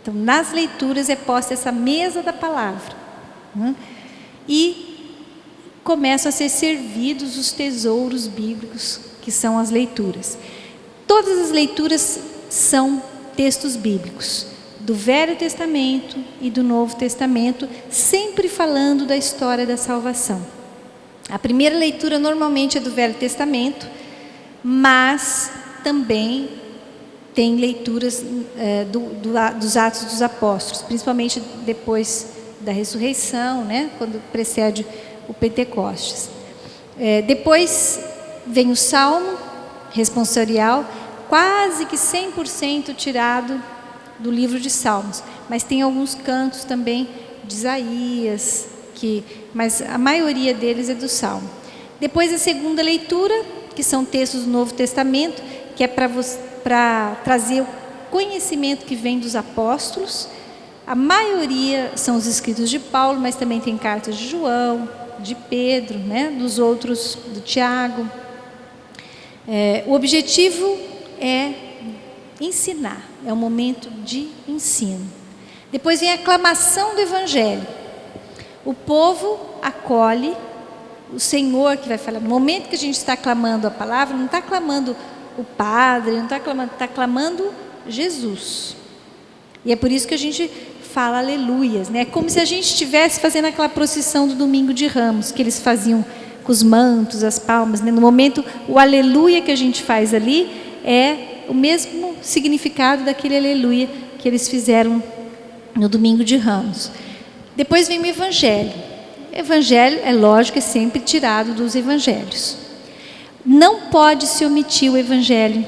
Então, nas leituras é posta essa mesa da palavra, né? E começam a ser servidos os tesouros bíblicos, que são as leituras. Todas as leituras são textos bíblicos, do Velho Testamento e do Novo Testamento, sempre falando da história da salvação. A primeira leitura normalmente é do Velho Testamento, mas também tem leituras dos Atos dos Apóstolos, principalmente depois da ressurreição, né, quando precede o Pentecostes. Depois vem o Salmo responsorial, quase que 100% tirado do livro de Salmos, mas tem alguns cantos também de Isaías, mas a maioria deles é do Salmo. Depois a segunda leitura, que são textos do Novo Testamento, que é para trazer o conhecimento que vem dos apóstolos. A maioria são os escritos de Paulo, mas também tem cartas de João, de Pedro, né, dos outros, do Tiago. O objetivo é ensinar, é um momento de ensino. Depois vem a aclamação do Evangelho. O povo acolhe o Senhor que vai falar. No momento que a gente está clamando a palavra, não está clamando o Padre, não está clamando Jesus. E é por isso que a gente fala aleluias, né? É como se a gente estivesse fazendo aquela procissão do Domingo de Ramos, que eles faziam com os mantos, as palmas, né? No momento, o aleluia que a gente faz ali é o mesmo significado daquele aleluia que eles fizeram no Domingo de Ramos. Depois vem o Evangelho. O Evangelho, é lógico, é sempre tirado dos Evangelhos. Não pode se omitir o Evangelho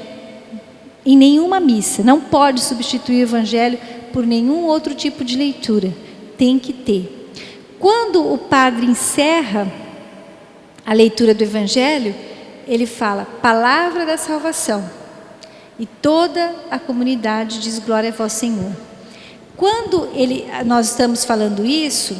em nenhuma missa. Não pode substituir o Evangelho por nenhum outro tipo de leitura. Tem que ter. Quando o padre encerra a leitura do Evangelho, ele fala, palavra da salvação. E toda a comunidade diz glória a vós, Senhor. Quando nós estamos falando isso,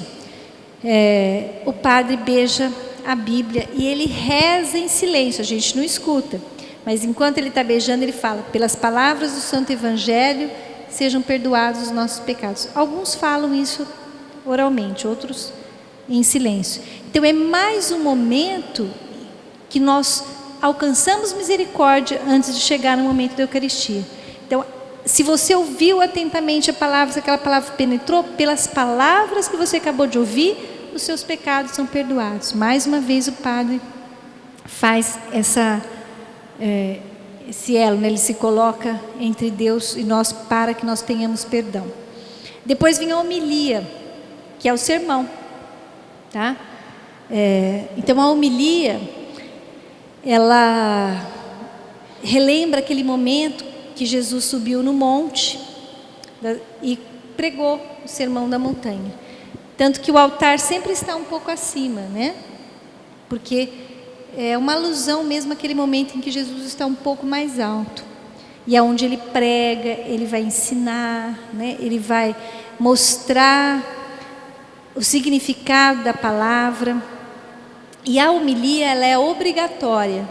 o padre beija a Bíblia e ele reza em silêncio, a gente não escuta. Mas enquanto ele está beijando, ele fala, pelas palavras do Santo Evangelho, sejam perdoados os nossos pecados. Alguns falam isso oralmente, outros em silêncio. Então é mais um momento que nós alcançamos misericórdia antes de chegar no momento da Eucaristia. Então, se você ouviu atentamente a palavra, se aquela palavra penetrou, pelas palavras que você acabou de ouvir, os seus pecados são perdoados. Mais uma vez o padre faz esse elo, né? Ele se coloca entre Deus e nós para que nós tenhamos perdão. Depois vem a homilia, que é o sermão, tá? Então a homilia, ela relembra aquele momento que Jesus subiu no monte e pregou o sermão da montanha. Tanto que o altar sempre está um pouco acima, né? Porque é uma alusão mesmo àquele momento em que Jesus está um pouco mais alto. E é onde ele prega, ele vai ensinar, né? Ele vai mostrar o significado da palavra. E a homilia, ela é obrigatória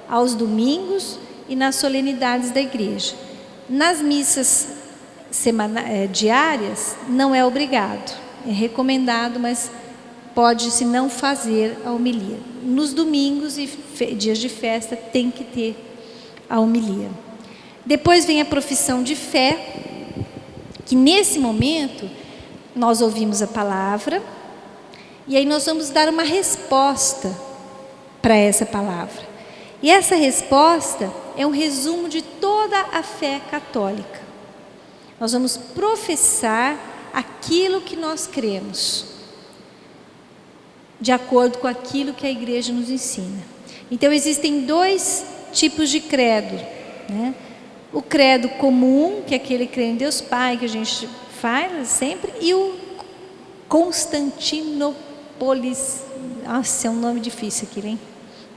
aos domingos e nas solenidades da igreja. Nas missas diárias, não é obrigado, é recomendado, mas pode-se não fazer a homilia. Nos domingos e dias de festa tem que ter a homilia. Depois vem a profissão de fé, que nesse momento nós ouvimos a palavra e aí nós vamos dar uma resposta para essa palavra. E essa resposta é um resumo de toda a fé católica. Nós vamos professar aquilo que nós cremos, de acordo com aquilo que a igreja nos ensina. Então existem 2 tipos de credo, né? O credo comum, que é aquele que crê em Deus Pai, que a gente faz sempre, e o Constantinopolis, nossa, é um nome difícil aqui, hein?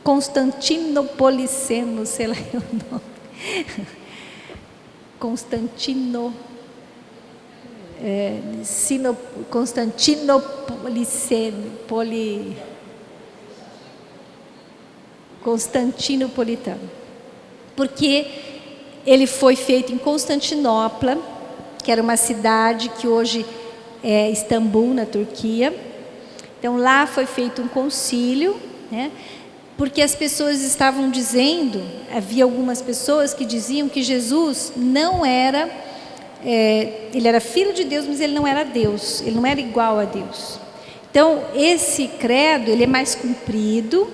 Constantinopoliceno, sei lá o nome. Constantinopolitano. Porque ele foi feito em Constantinopla, que era uma cidade que hoje é Istambul, na Turquia. Então lá foi feito um concílio, né? Porque as pessoas estavam dizendo, havia algumas pessoas que diziam que Jesus não era, ele era filho de Deus, mas ele não era Deus, ele não era igual a Deus. Então esse credo, ele é mais comprido,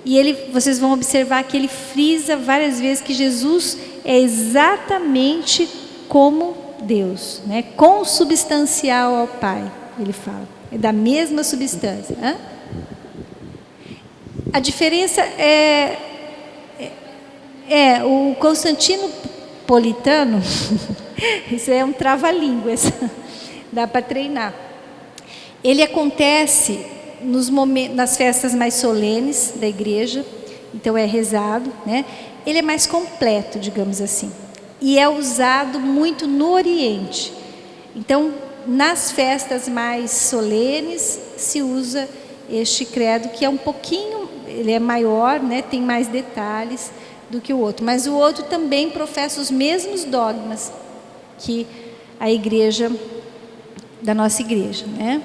e vocês vão observar que ele frisa várias vezes que Jesus é exatamente como Deus, né? Consubstancial ao Pai, ele fala, é da mesma substância. A diferença o Constantinopolitano, isso é um trava-línguas, dá para treinar. Ele acontece nas festas mais solenes da igreja, então é rezado, né? Ele é mais completo, digamos assim, e é usado muito no Oriente. Então, nas festas mais solenes se usa este credo, que é um pouquinho, ele é maior, né? Tem mais detalhes do que o outro, mas o outro também professa os mesmos dogmas que a igreja, da nossa igreja, né?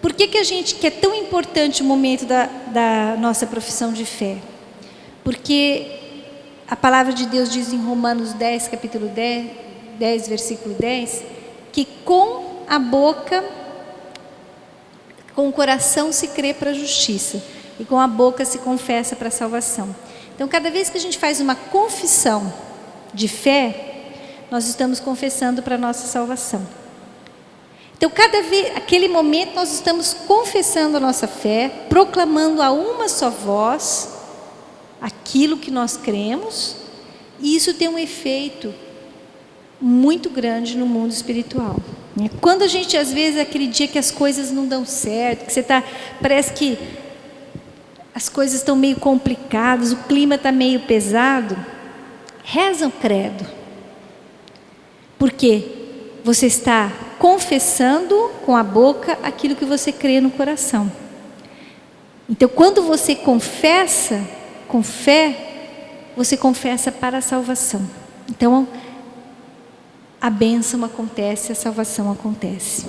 Por que é tão importante o momento da nossa profissão de fé? Porque a palavra de Deus diz em Romanos 10, capítulo 10, versículo 10, que com a boca, com o coração se crê para a justiça, e com a boca se confessa para a salvação. Então, cada vez que a gente faz uma confissão de fé, nós estamos confessando para a nossa salvação. Então, aquele momento nós estamos confessando a nossa fé, proclamando a uma só voz aquilo que nós cremos, e isso tem um efeito muito grande no mundo espiritual. Quando a gente, às vezes, aquele dia que as coisas não dão certo, que parece que as coisas estão meio complicadas, o clima está meio pesado, reza o credo. Por quê? Você está confessando com a boca aquilo que você crê no coração. Então, quando você confessa com fé, você confessa para a salvação. Então, a bênção acontece, a salvação acontece.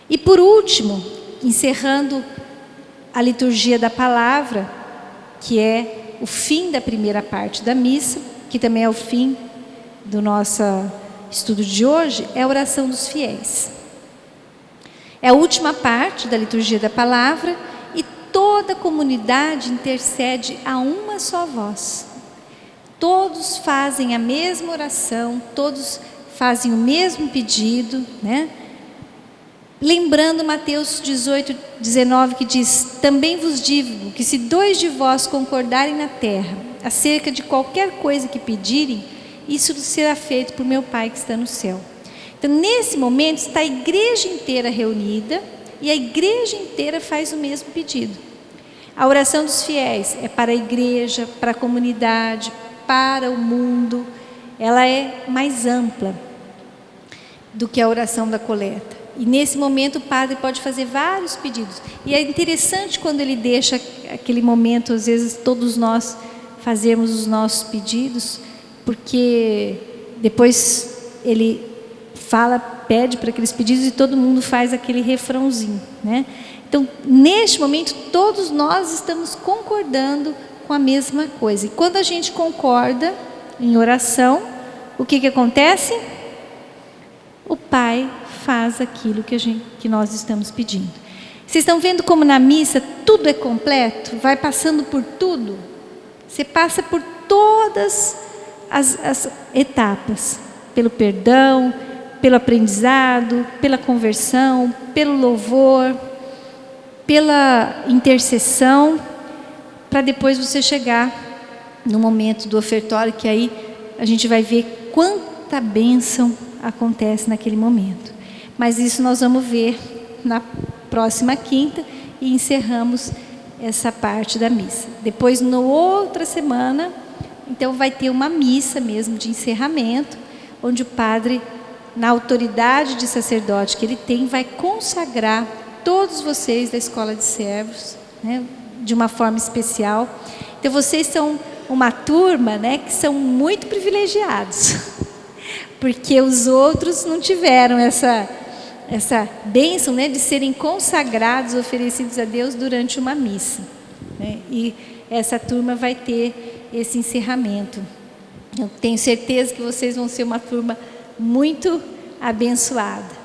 E por último, encerrando a liturgia da palavra, que é o fim da primeira parte da missa, que também é o fim do nosso estudo de hoje, é a oração dos fiéis. É a última parte da liturgia da palavra, e toda a comunidade intercede a uma só voz. Todos fazem a mesma oração, todos fazem o mesmo pedido, né? Lembrando Mateus 18, 19, que diz: também vos digo que se 2 de vós concordarem na terra acerca de qualquer coisa que pedirem, isso será feito por meu Pai que está no céu. Então, nesse momento, está a igreja inteira reunida e a igreja inteira faz o mesmo pedido. A oração dos fiéis é para a igreja, para a comunidade, para o mundo. Ela é mais ampla do que a oração da coleta. E nesse momento o padre pode fazer vários pedidos. E é interessante quando ele deixa aquele momento, às vezes todos nós fazemos os nossos pedidos, porque depois ele fala, pede para aqueles pedidos e todo mundo faz aquele refrãozinho, né? Então, neste momento, todos nós estamos concordando com a mesma coisa. E quando a gente concorda em oração, o que acontece? O Pai faz aquilo que nós estamos pedindo. Vocês estão vendo como na missa tudo é completo? Vai passando por tudo. Você passa por todas as etapas. Pelo perdão, pelo aprendizado, pela conversão, pelo louvor, pela intercessão, para depois você chegar no momento do ofertório, que aí a gente vai ver quanta bênção acontece naquele momento. Mas isso nós vamos ver na próxima quinta e encerramos essa parte da missa. Depois, na outra semana, então vai ter uma missa mesmo de encerramento, onde o padre, na autoridade de sacerdote que ele tem, vai consagrar todos vocês da Escola de Servos, né, de uma forma especial. Então vocês são uma turma, né, que são muito privilegiados, porque os outros não tiveram essa bênção, né, de serem consagrados, oferecidos a Deus durante uma missa, né? E essa turma vai ter esse encerramento. Eu tenho certeza que vocês vão ser uma turma muito abençoada.